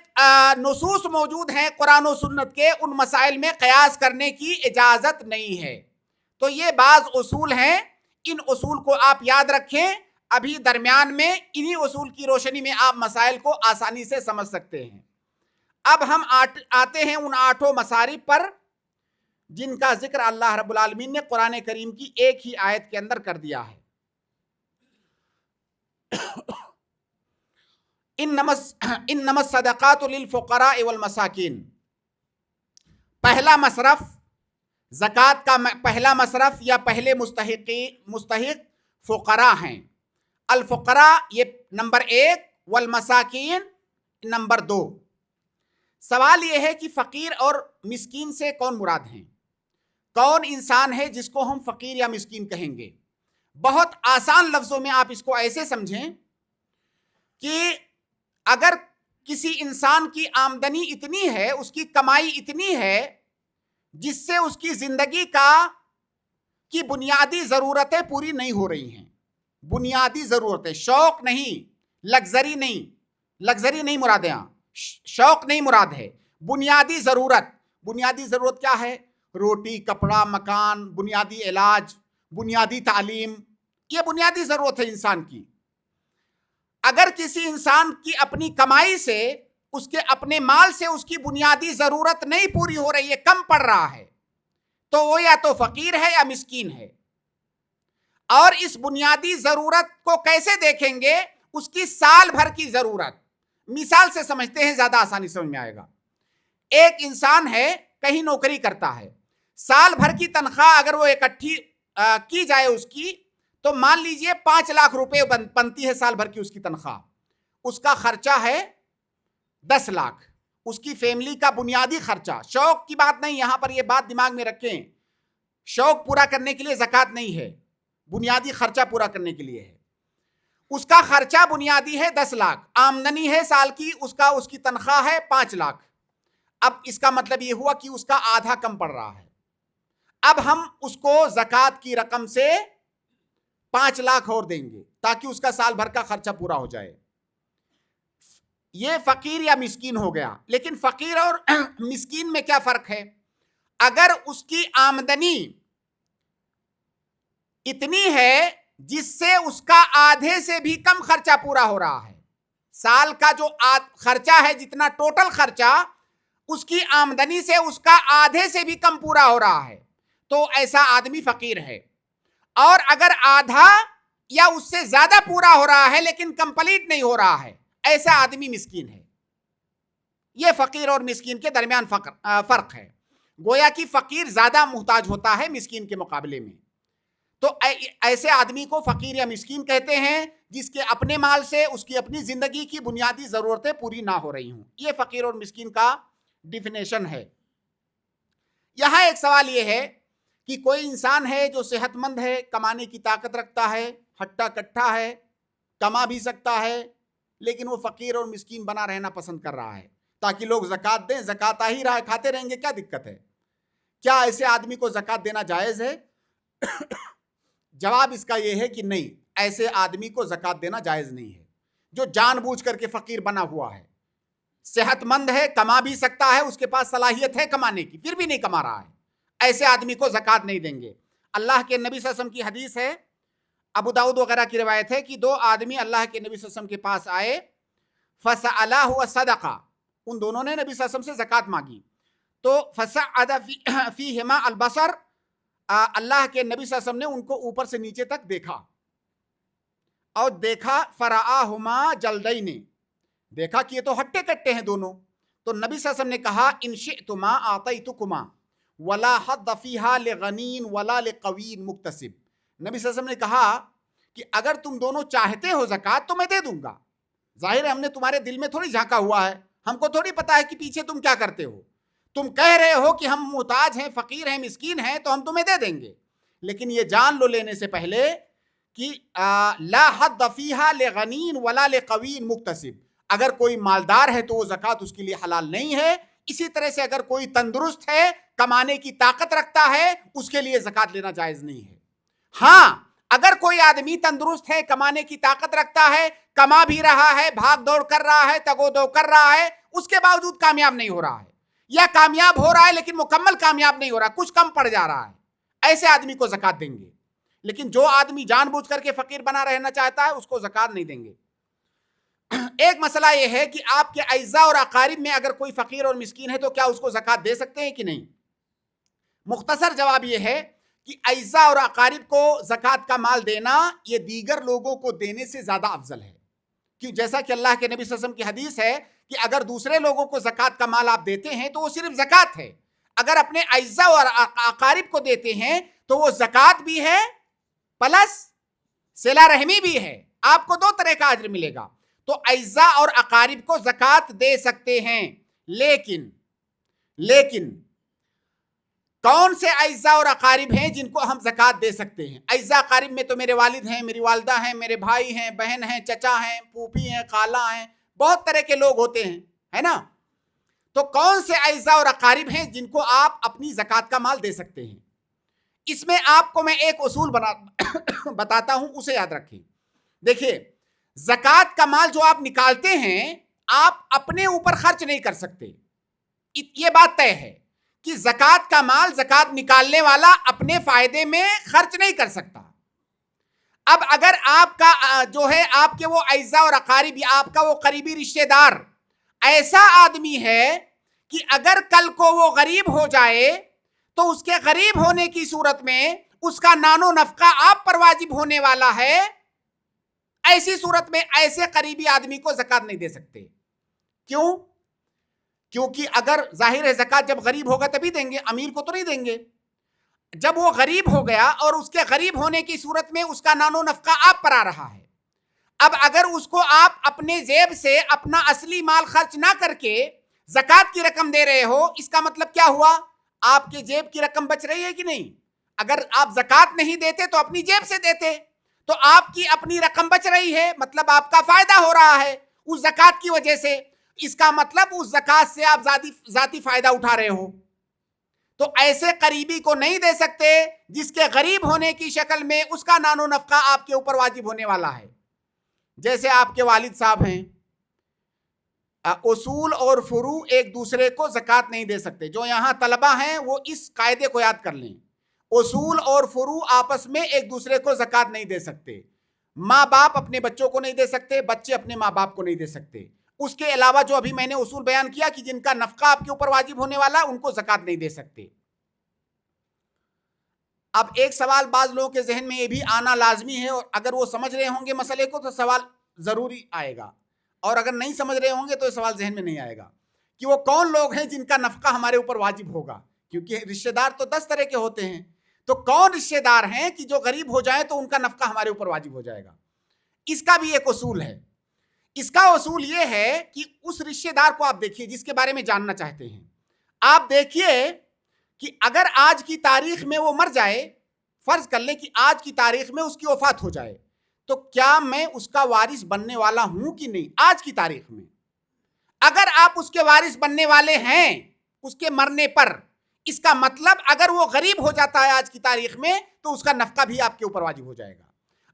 [SPEAKER 2] نصوص موجود ہیں قرآن و سنت کے، ان مسائل میں قیاس کرنے کی اجازت نہیں ہے۔ تو یہ بعض اصول ہیں، ان اصول کو آپ یاد رکھیں۔ ابھی درمیان میں انہی اصول کی روشنی میں آپ مسائل کو آسانی سے سمجھ سکتے ہیں۔ اب ہم آتے ہیں ان 8 مصارف پر جن کا ذکر اللہ رب العالمین نے قرآن کریم کی ایک ہی آیت کے اندر کر دیا ہے۔ انما الصدقات للفقراء والمساکین، پہلا مصرف زکوٰۃ کا پہلا مصرف یا پہلے مستحق فقراء ہیں۔ الفقراء یہ نمبر 1، والمساکین نمبر 2۔ سوال یہ ہے کہ فقیر اور مسکین سے کون مراد ہیں؟ کون انسان ہے جس کو ہم فقیر یا مسکین کہیں گے؟ بہت آسان لفظوں میں آپ اس کو ایسے سمجھیں کہ اگر کسی انسان کی آمدنی اتنی ہے، اس کی کمائی اتنی ہے جس سے اس کی زندگی کی بنیادی ضرورتیں پوری نہیں ہو رہی ہیں، بنیادی ضرورتیں، شوق نہیں، لگزری نہیں مراد یہاں، شوق نہیں مراد ہے، بنیادی ضرورت۔ بنیادی ضرورت کیا ہے؟ روٹی، کپڑا، مکان، بنیادی علاج، بنیادی تعلیم، یہ بنیادی ضرورت ہے انسان کی۔ اگر کسی انسان کی اپنی کمائی سے، اس کے اپنے مال سے اس کی بنیادی ضرورت نہیں پوری ہو رہی ہے، کم پڑ رہا ہے، تو وہ یا تو فقیر ہے یا مسکین ہے۔ اور اس بنیادی ضرورت کو کیسے دیکھیں گے؟ اس کی سال بھر کی ضرورت۔ مثال سے سمجھتے ہیں، زیادہ آسانی سمجھ میں آئے گا۔ ایک انسان ہے، کہیں نوکری کرتا ہے، سال بھر کی تنخواہ اگر وہ اکٹھی کی جائے اس کی، تو مان لیجئے 5 لاکھ روپے بنتی ہے سال بھر کی اس کی تنخواہ۔ اس کا خرچہ ہے 10 لاکھ، اس کی فیملی کا بنیادی خرچہ۔ شوق کی بات نہیں، یہاں پر یہ بات دماغ میں رکھیں، شوق پورا کرنے کے لیے زکوٰۃ نہیں ہے، بنیادی خرچہ پورا کرنے کے لیے ہے۔ اس کا خرچہ بنیادی ہے 10 لاکھ، آمدنی ہے سال کی اس کی تنخواہ ہے 5 لاکھ۔ اب اس کا مطلب یہ ہوا کہ اس کا آدھا کم پڑ رہا ہے۔ اب ہم اس کو زکوٰۃ کی رقم سے 5 لاکھ اور دیں گے تاکہ اس کا سال بھر کا خرچہ پورا ہو جائے۔ یہ فقیر یا مسکین ہو گیا۔ لیکن فقیر اور مسکین میں کیا فرق ہے؟ اگر اس کی آمدنی اتنی ہے جس سے اس کا آدھے سے بھی کم خرچہ پورا ہو رہا ہے، سال کا جو خرچہ ہے، جتنا ٹوٹل خرچہ، اس کی آمدنی سے اس کا آدھے سے بھی کم پورا ہو رہا ہے، تو ایسا آدمی فقیر ہے۔ اور اگر آدھا یا اس سے زیادہ پورا ہو رہا ہے لیکن کمپلیٹ نہیں ہو رہا ہے، ایسا آدمی مسکین ہے۔ یہ فقیر اور مسکین کے درمیان فرق ہے۔ گویا کہ فقیر زیادہ محتاج ہوتا ہے مسکین کے مقابلے میں، تو ایسے آدمی کو فقیر یا مسکین کہتے ہیں جس کے اپنے مال سے اس کی اپنی زندگی کی بنیادی ضرورتیں پوری نہ ہو رہی ہوں۔ یہ فقیر اور مسکین کا ڈیفینیشن ہے۔ یہاں ایک سوال یہ ہے کہ کوئی انسان ہے جو صحت مند ہے، کمانے کی طاقت رکھتا ہے، ہٹا کٹھا ہے، کما بھی سکتا ہے، لیکن وہ فقیر اور مسکین بنا رہنا پسند کر رہا ہے تاکہ لوگ زکوٰۃ دیں، زکوٰۃ آ ہی رہا ہے، کھاتے رہیں گے، کیا دقت ہے؟ کیا ایسے آدمی کو زکوٰۃ دینا جائز ہے؟ جواب اس کا یہ ہے کہ نہیں، ایسے آدمی کو زکوٰۃ دینا جائز نہیں ہے۔ جو جان بوجھ کر کے فقیر بنا ہوا ہے، صحت مند ہے، کما بھی سکتا ہے، اس کے پاس صلاحیت ہے کمانے کی، پھر بھی نہیں کما رہا ہے، ایسے آدمی کو زکوٰۃ نہیں دیں گے۔ اللہ کے نبی صلی اللہ علیہ وسلم کی حدیث ہے، ابو داؤد وغیرہ کی روایت ہے کہ دو آدمی اللہ کے نبی صلی اللہ علیہ وسلم کے پاس آئے، فسألہ صدقہ، ان دونوں نے نبی صلی اللہ علیہ وسلم سے زکوٰۃ مانگی، تو فصعد فیہما البصر، اللہ کے نبی صلی اللہ علیہ وسلم نے ان کو اوپر سے نیچے تک دیکھا، اور دیکھا فرآہما جلدین، دیکھا کہ یہ تو ہٹے کٹے ہیں دونوں، تو نبی صلی اللہ علیہ وسلم نے کہا ان شئتما اعطیتکما ولا حد فیہا لغنین ولا لقوی مکتسب، نبی صلی اللہ علیہ وسلم نے کہا کہ اگر تم دونوں چاہتے ہو زکوٰۃ تو میں دے دوں گا، ظاہر ہے ہم نے تمہارے دل میں تھوڑی جھانکا ہوا ہے، ہم کو تھوڑی پتا ہے کہ پیچھے تم کیا کرتے ہو، تم کہہ رہے ہو کہ ہم محتاج ہیں، فقیر ہیں، مسکین ہیں، تو ہم تمہیں دے دیں گے، لیکن یہ جان لو لینے سے پہلے کہ لا حد فیہا لغنین ولا لقوی مکتسب، اگر کوئی مالدار ہے تو وہ زکوٰۃ اس کے لیے حلال نہیں ہے، اسی طرح سے اگر کوئی تندرست ہے، کمانے کی طاقت رکھتا ہے، اس کے لیے زکوٰۃ لینا جائز نہیں ہے۔ ہاں اگر کوئی آدمی تندرست ہے، کمانے کی طاقت رکھتا ہے، کما بھی رہا ہے، بھاگ دوڑ کر رہا ہے، تگو دو کر رہا ہے، اس کے باوجود کامیاب نہیں ہو رہا ہے، یا کامیاب ہو رہا ہے لیکن مکمل کامیاب نہیں ہو رہا، کچھ کم پڑ جا رہا ہے، ایسے آدمی کو زکوٰۃ دیں گے، لیکن جو آدمی جان بوجھ کر کے فقیر بنا رہنا چاہتا ہے اس کو زکوٰۃ نہیں دیں گے۔ ایک مسئلہ یہ ہے کہ آپ کے اعزاء اور اقارب میں اگر کوئی فقیر اور مسکین ہے تو کیا اس کو زکوٰۃ دے سکتے ہیں کہ نہیں؟ مختصر جواب یہ ہے کہ اعزاء اور اقارب کو زکوٰۃ کا مال دینا یہ دیگر لوگوں کو دینے سے زیادہ افضل ہے، کہ جیسا کہ اللہ کے نبی صلی اللہ علیہ وسلم کی حدیث ہے کہ اگر دوسرے لوگوں کو زکوٰۃ کا مال آپ دیتے ہیں تو وہ صرف زکوٰۃ ہے، اگر اپنے اعزاء اور اقارب کو دیتے ہیں تو وہ زکوٰۃ بھی ہے پلس صلہ رحمی بھی ہے، آپ کو دو طرح کا اجر ملے گا، تو اعزاء اور اقارب کو زکوٰۃ دے سکتے ہیں، لیکن کون سے اعزاء اور اقارب ہیں جن کو ہم زکوٰۃ دے سکتے ہیں؟ اعزاء اقارب میں تو میرے والد ہیں، میری والدہ ہیں، میرے بھائی ہیں، بہن ہیں، چچا ہیں، پھوپھی ہیں، خالہ ہیں، بہت طرح کے لوگ ہوتے ہیں، ہے نا؟ تو کون سے اعزاء اور اقارب ہیں جن کو آپ اپنی زکوٰۃ کا مال دے سکتے ہیں؟ اس میں آپ کو میں ایک اصول بتاتا ہوں، اسے یاد رکھیں۔ دیکھیے، زکوٰۃ کا مال جو آپ نکالتے ہیں آپ اپنے اوپر خرچ نہیں کر سکتے، یہ بات طے ہے کہ زکوٰۃ کا مال زکوٰۃ نکالنے والا اپنے فائدے میں خرچ نہیں کر سکتا۔ اب اگر آپ کا جو ہے آپ کے وہ اعزاء اور اقارب یا آپ کا وہ قریبی رشتہ دار ایسا آدمی ہے کہ اگر کل کو وہ غریب ہو جائے تو اس کے غریب ہونے کی صورت میں اس کا نان و نفقہ آپ پر واجب ہونے والا ہے، ایسی صورت میں ایسے قریبی آدمی کو زکوٰۃ نہیں دے سکتے۔ کیوں؟ کیونکہ اگر ظاہر ہے زکوٰۃ جب غریب ہوگا تبھی دیں گے، امیر کو تو نہیں دیں گے۔ جب وہ غریب ہو گیا اور اس کے غریب ہونے کی صورت میں اس کا نان و نفقہ آپ پر آ رہا ہے، اب اگر اس کو آپ اپنے جیب سے اپنا اصلی مال خرچ نہ کر کے زکوٰۃ کی رقم دے رہے ہو، اس کا مطلب کیا ہوا؟ آپ کے جیب کی رقم بچ رہی ہے کہ نہیں؟ اگر آپ زکوٰۃ نہیں دیتے تو اپنی جیب سے دیتے، تو آپ کی اپنی رقم بچ رہی ہے، مطلب آپ کا فائدہ ہو رہا ہے اس زکوٰۃ کی وجہ سے، اس کا مطلب اس زکوٰۃ سے آپ ذاتی فائدہ اٹھا رہے ہو۔ تو ایسے قریبی کو نہیں دے سکتے جس کے غریب ہونے کی شکل میں اس کا نان و نفقہ آپ کے اوپر واجب ہونے والا ہے۔ جیسے آپ کے والد صاحب ہیں، اصول اور فروع ایک دوسرے کو زکوٰۃ نہیں دے سکتے۔ جو یہاں طلبہ ہیں وہ اس قاعدے کو یاد کر لیں، اصول اور فروع آپس میں ایک دوسرے کو زکوٰۃ نہیں دے سکتے۔ ماں باپ اپنے بچوں کو نہیں دے سکتے، بچے اپنے ماں باپ کو نہیں دے سکتے۔ اس کے علاوہ جو ابھی میں نے اصول بیان کیا کہ جن کا نفقہ آپ کے اوپر واجب ہونے والا ان کو زکوٰۃ نہیں دے سکتے۔ اب ایک سوال بعض لوگوں کے ذہن میں یہ بھی آنا لازمی ہے، اور اگر وہ سمجھ رہے ہوں گے مسئلے کو تو سوال ضروری آئے گا، اور اگر نہیں سمجھ رہے ہوں گے تو یہ سوال ذہن میں نہیں آئے گا کہ وہ کون لوگ ہیں جن کا نفقہ ہمارے اوپر واجب ہوگا، کیونکہ رشتہ دار تو 10 طرح کے ہوتے ہیں، تو کون رشتہ دار ہیں کہ جو غریب ہو جائیں تو ان کا نفقہ ہمارے اوپر واجب ہو جائے گا۔ اس کا بھی ایک اصول ہے۔ اس کا اصول یہ ہے کہ اس رشتہ دار کو آپ دیکھیے جس کے بارے میں جاننا چاہتے ہیں، آپ دیکھیے کہ اگر آج کی تاریخ میں وہ مر جائے، فرض کر لیں کہ آج کی تاریخ میں اس کی وفات ہو جائے، تو کیا میں اس کا وارث بننے والا ہوں کہ نہیں؟ آج کی تاریخ میں اگر آپ اس کے وارث بننے والے ہیں اس کے مرنے پر، اس کا مطلب اگر وہ غریب ہو جاتا ہے آج کی تاریخ میں تو اس کا نفقہ بھی آپ کے اوپر واجب ہو جائے گا،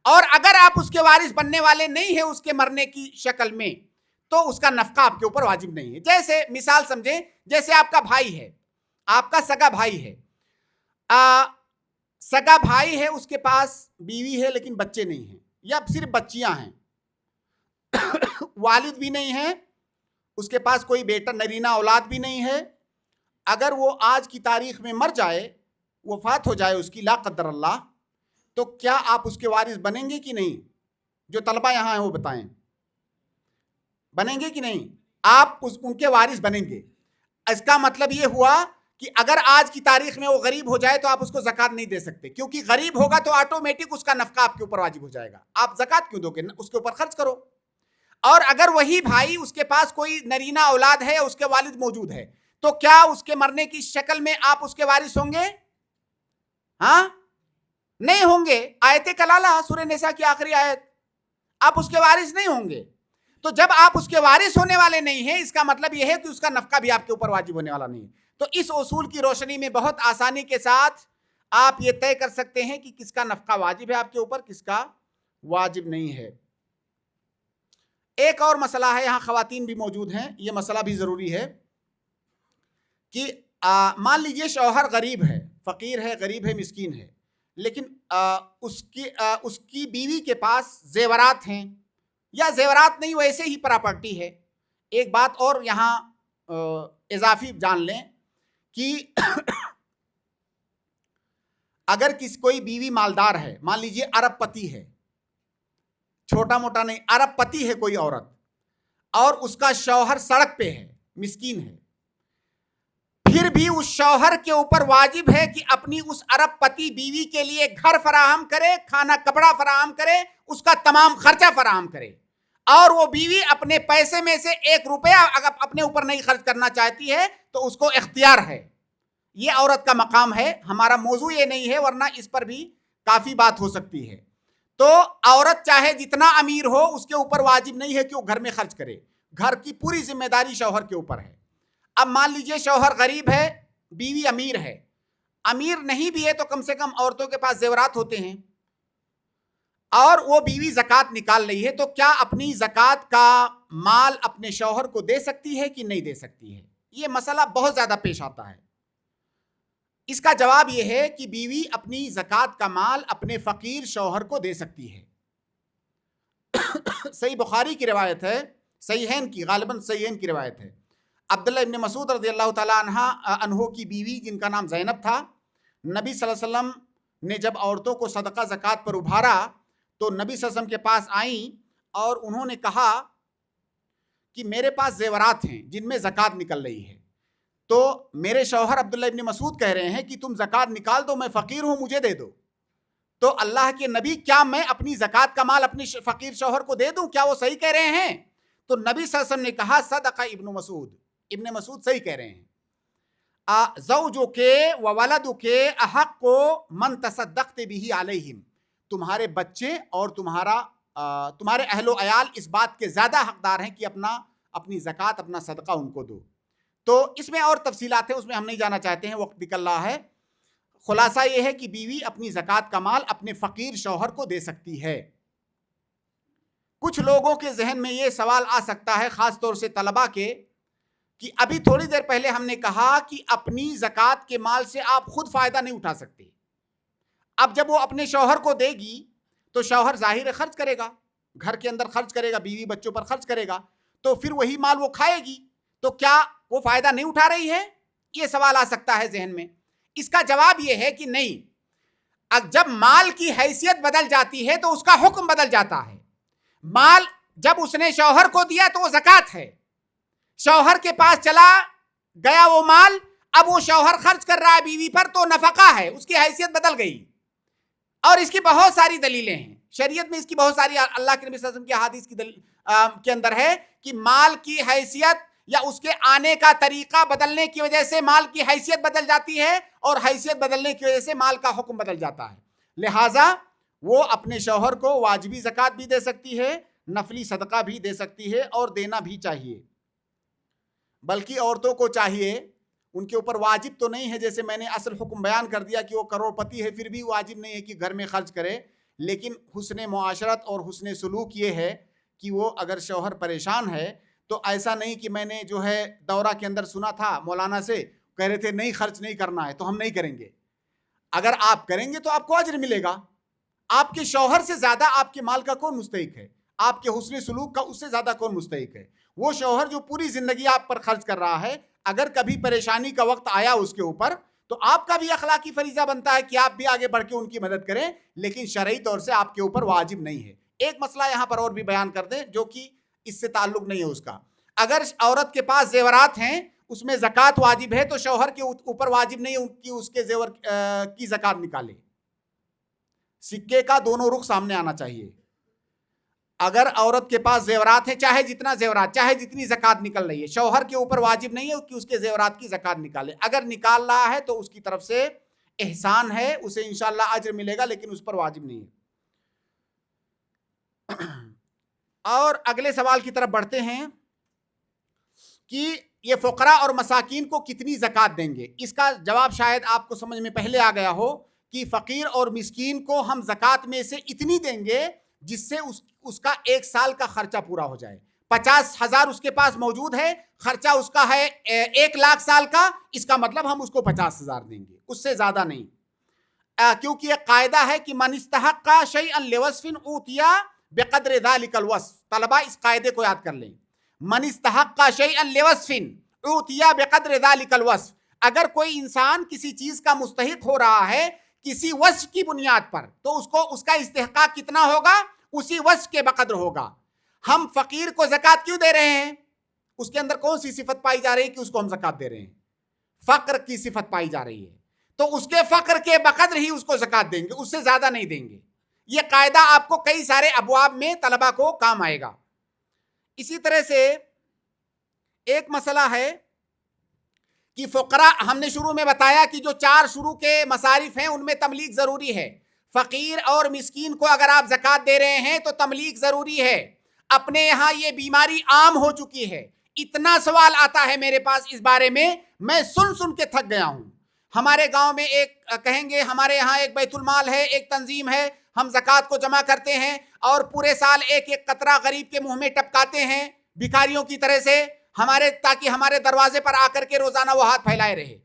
[SPEAKER 2] اور اگر آپ اس کے وارث بننے والے نہیں ہیں اس کے مرنے کی شکل میں تو اس کا نفقہ آپ کے اوپر واجب نہیں ہے۔ جیسے مثال سمجھیں، جیسے آپ کا بھائی ہے، آپ کا سگا بھائی ہے، سگا بھائی ہے، اس کے پاس بیوی ہے لیکن بچے نہیں ہیں، یا صرف بچیاں ہیں، والد بھی نہیں ہے، اس کے پاس کوئی بیٹا نرینہ اولاد بھی نہیں ہے، اگر وہ آج کی تاریخ میں مر جائے، وفات ہو جائے اس کی لا قدر اللہ، تو کیا آپ اس کے وارث بنیں گے کہ نہیں؟ جو طلبہ یہاں ہیں وہ بتائیں، بنیں گے کہ نہیں؟ آپ ان کے وارث بنیں گے۔ اس کا مطلب یہ ہوا کہ اگر آج کی تاریخ میں وہ غریب ہو جائے تو آپ اس کو زکوٰۃ نہیں دے سکتے، کیونکہ غریب ہوگا تو آٹومیٹک اس کا نفقہ آپ کے اوپر واجب ہو جائے گا، آپ زکوٰۃ کیوں دو گے؟ اس کے اوپر خرچ کرو۔ اور اگر وہی بھائی اس کے پاس کوئی نرینہ اولاد ہے، اس کے والد موجود ہے، تو کیا اس کے مرنے کی شکل میں آپ اس کے وارث ہوں گے؟ ہاں، نہیں ہوں گے۔ آیت کلالہ سورہ نساء کی آخری آیت، آپ اس کے وارث نہیں ہوں گے۔ تو جب آپ اس کے وارث ہونے والے نہیں ہیں، اس کا مطلب یہ ہے کہ اس کا نفقہ بھی آپ کے اوپر واجب ہونے والا نہیں ہے۔ تو اس اصول کی روشنی میں بہت آسانی کے ساتھ آپ یہ طے کر سکتے ہیں کہ کس کا نفقہ واجب ہے آپ کے اوپر، کس کا واجب نہیں ہے۔ ایک اور مسئلہ ہے، یہاں خواتین بھی موجود ہیں، یہ مسئلہ بھی ضروری ہے کہ مان لیجئے شوہر غریب ہے، فقیر ہے، غریب ہے، مسکین ہے، لیکن اس کی بیوی کے پاس زیورات ہیں، یا زیورات نہیں، ویسے ہی پراپرٹی ہے۔ ایک بات اور یہاں اضافی جان لیں کہ اگر کوئی بیوی مالدار ہے، مان لیجئے ارب پتی ہے، چھوٹا موٹا نہیں، ارب پتی ہے کوئی عورت، اور اس کا شوہر سڑک پہ ہے، مسکین ہے، پھر بھی اس شوہر کے اوپر واجب ہے کہ اپنی اس ارب پتی بیوی کے لیے گھر فراہم کرے، کھانا کپڑا فراہم کرے، اس کا تمام خرچہ فراہم کرے، اور وہ بیوی اپنے پیسے میں سے 1 روپیہ اگر اپنے اوپر نہیں خرچ کرنا چاہتی ہے تو اس کو اختیار ہے۔ یہ عورت کا مقام ہے، ہمارا موضوع یہ نہیں ہے، ورنہ اس پر بھی کافی بات ہو سکتی ہے۔ تو عورت چاہے جتنا امیر ہو، اس کے اوپر واجب نہیں ہے کہ وہ گھر میں خرچ کرے، گھر کی پوری ذمہ داری شوہر کے اوپر ہے۔ اب مان لیجئے شوہر غریب ہے، بیوی امیر ہے، امیر نہیں بھی ہے تو کم سے کم عورتوں کے پاس زیورات ہوتے ہیں، اور وہ بیوی زکوٰۃ نکال رہی ہے، تو کیا اپنی زکوٰۃ کا مال اپنے شوہر کو دے سکتی ہے کہ نہیں دے سکتی ہے؟ یہ مسئلہ بہت زیادہ پیش آتا ہے۔ اس کا جواب یہ ہے کہ بیوی اپنی زکوٰۃ کا مال اپنے فقیر شوہر کو دے سکتی ہے۔ صحیح بخاری کی روایت ہے، صحیحین کی، غالباً صحیحین کی روایت ہے، عبداللہ ابن مسعود رضی اللہ تعالیٰ عنہ کی بیوی جن کا نام زینب تھا، نبی صلی اللہ علیہ وسلم نے جب عورتوں کو صدقہ زکوٰۃ پر ابھارا تو نبی صلی اللہ علیہ وسلم کے پاس آئیں اور انہوں نے کہا کہ میرے پاس زیورات ہیں جن میں زکوٰۃ نکل رہی ہے، تو میرے شوہر عبداللہ ابن مسعود کہہ رہے ہیں کہ تم زکوٰۃ نکال دو، میں فقیر ہوں، مجھے دے دو۔ تو اللہ کے نبی، کیا میں اپنی زکوٰۃ کا مال اپنے فقیر شوہر کو دے دوں؟ کیا وہ صحیح کہہ رہے ہیں؟ تو نبی صلی اللہ علیہ وسلم نے کہا صدق ابن مسعود، ابن مسعود صحیح کہہ رہے ہیں۔ زوجک و ولدک احق من تصدقت به علیہم، تمہارے بچے اور تمہارے اہل و عیال اس بات کے زیادہ حقدار ہیں کہ اپنی زکوٰۃ، اپنا صدقہ ان کو دو۔ تو اس میں اور تفصیلات ہیں، اس میں ہم نہیں جانا چاہتے ہیں، وقت نکل رہا ہے۔ خلاصہ یہ ہے کہ بیوی اپنی زکوٰۃ کا مال اپنے فقیر شوہر کو دے سکتی ہے۔ کچھ لوگوں کے ذہن میں یہ سوال آ سکتا ہے، خاص طور سے طلباء کے، کہ ابھی تھوڑی دیر پہلے ہم نے کہا کہ اپنی زکوٰۃ کے مال سے آپ خود فائدہ نہیں اٹھا سکتے۔ اب جب وہ اپنے شوہر کو دے گی تو شوہر ظاہر خرچ کرے گا، گھر کے اندر خرچ کرے گا، بیوی بچوں پر خرچ کرے گا، تو پھر وہی مال وہ کھائے گی، تو کیا وہ فائدہ نہیں اٹھا رہی ہے؟ یہ سوال آ سکتا ہے ذہن میں۔ اس کا جواب یہ ہے کہ نہیں، جب مال کی حیثیت بدل جاتی ہے تو اس کا حکم بدل جاتا ہے۔ مال جب اس نے شوہر کو دیا تو وہ زکوٰۃ ہے، شوہر کے پاس چلا گیا وہ مال، اب وہ شوہر خرچ کر رہا ہے بیوی پر تو نفقہ ہے، اس کی حیثیت بدل گئی۔ اور اس کی بہت ساری دلیلیں ہیں شریعت میں، اس کی بہت ساری، اللہ کے نبی صلی اللہ علیہ وسلم کی احادیث کے اندر ہے کہ مال کی حیثیت یا اس کے آنے کا طریقہ بدلنے کی وجہ سے مال کی حیثیت بدل جاتی ہے، اور حیثیت بدلنے کی وجہ سے مال کا حکم بدل جاتا ہے۔ لہٰذا وہ اپنے شوہر کو واجبی زکوٰۃ بھی دے سکتی ہے، نفلی صدقہ بھی دے سکتی ہے، اور دینا بھی چاہیے۔ بلکہ عورتوں کو چاہیے، ان کے اوپر واجب تو نہیں ہے، جیسے میں نے اصل حکم بیان کر دیا کہ وہ کروڑ پتی ہے، پھر بھی واجب نہیں ہے کہ گھر میں خرچ کرے، لیکن حسن معاشرت اور حسن سلوک یہ ہے کہ وہ اگر شوہر پریشان ہے تو ایسا نہیں کہ میں نے جو ہے دورہ کے اندر سنا تھا مولانا سے، کہہ رہے تھے نہیں خرچ نہیں کرنا ہے تو ہم نہیں کریں گے۔ اگر آپ کریں گے تو آپ کو اجر ملے گا. آپ کے شوہر سے زیادہ آپ کے مال کا کون مستحق ہے؟ آپ کے حسن سلوک کا اس سے زیادہ کون مستحق ہے؟ وہ شوہر جو پوری زندگی آپ پر خرچ کر رہا ہے. اگر کبھی پریشانی کا وقت آیا اس کے اوپر تو آپ کا بھی اخلاقی فریضہ بنتا ہے کہ آپ بھی آگے بڑھ کے ان کی مدد کریں, لیکن شرعی طور سے آپ کے اوپر واجب نہیں ہے. ایک مسئلہ یہاں پر اور بھی بیان کر دیں جو کہ اس سے تعلق نہیں ہے اس کا. اگر عورت کے پاس زیورات ہیں, اس میں زکوٰۃ واجب ہے, تو شوہر کے اوپر واجب نہیں کہ اس کے زیور کی زکوٰۃ نکالے. سکے کا دونوں رخ سامنے آنا چاہیے. اگر عورت کے پاس زیورات ہیں, چاہے جتنا زیورات, چاہے جتنی زکوٰۃ نکل رہی ہے, شوہر کے اوپر واجب نہیں ہے کہ اس کے زیورات کی زکوٰۃ نکالے. اگر نکال رہا ہے تو اس کی طرف سے احسان ہے, اسے انشاءاللہ اجر ملے گا, لیکن اس پر واجب نہیں ہے. اور اگلے سوال کی طرف بڑھتے ہیں کہ یہ فقراء اور مساکین کو کتنی زکوٰۃ دیں گے. اس کا جواب شاید آپ کو سمجھ میں پہلے آ گیا ہو کہ فقیر اور مسکین کو ہم زکوٰۃ میں سے اتنی دیں گے جس سے اس کا 1 سال کا خرچہ پورا ہو جائے. 50,000 اس کے پاس موجود ہے, خرچہ اس کا ہے 1 لاکھ سال کا, اس کا مطلب ہم اس کو 50,000 دیں گے, اس سے زیادہ نہیں. کیونکہ یہ قاعدہ ہے کہ من استحق شیئا لوصف اوتي بقدر ذلك الوصف. طلبہ اس قاعدے کو یاد کر لیں. من استحق شیئا لوصف اوتي بقدر ذلك الوصف. اگر کوئی انسان کسی چیز کا مستحق ہو رہا ہے کسی وصف کی بنیاد پر, تو اس کا استحقاق کتنا ہوگا؟ اسی وصف کے بقدر ہوگا. ہم فقیر کو زکوٰۃ کیوں دے رہے ہیں؟ اس کے اندر کون سی صفت پائی جا رہی ہے کہ اس کو ہم زکوٰۃ دے رہے ہیں؟ فقر کی صفت پائی جا رہی ہے, تو اس کے فقر کے بقدر ہی اس کو زکوٰۃ دیں گے, اس سے زیادہ نہیں دیں گے. یہ قاعدہ آپ کو کئی سارے ابواب میں طلبہ کو کام آئے گا. اسی طرح سے ایک مسئلہ ہے کہ فقراء, ہم نے شروع میں بتایا کہ جو 4 شروع کے مصارف ہیں ان میں تملیغ ضروری ہے. فقیر اور مسکین کو اگر آپ زکوٰۃ دے رہے ہیں تو تملیغ ضروری ہے. اپنے یہاں یہ بیماری عام ہو چکی ہے. اتنا سوال آتا ہے میرے پاس اس بارے میں سن کے تھک گیا ہوں. ہمارے گاؤں میں ایک کہیں گے ہمارے یہاں ایک بیت المال ہے, ایک تنظیم ہے, ہم زکوٰۃ کو جمع کرتے ہیں اور پورے سال ایک ایک قطرہ غریب کے منہ میں ٹپکاتے ہیں بھکاریوں کی طرح سے, تاکہ ہمارے دروازے پر آ کر کے روزانہ وہ ہاتھ پھیلائے رہے.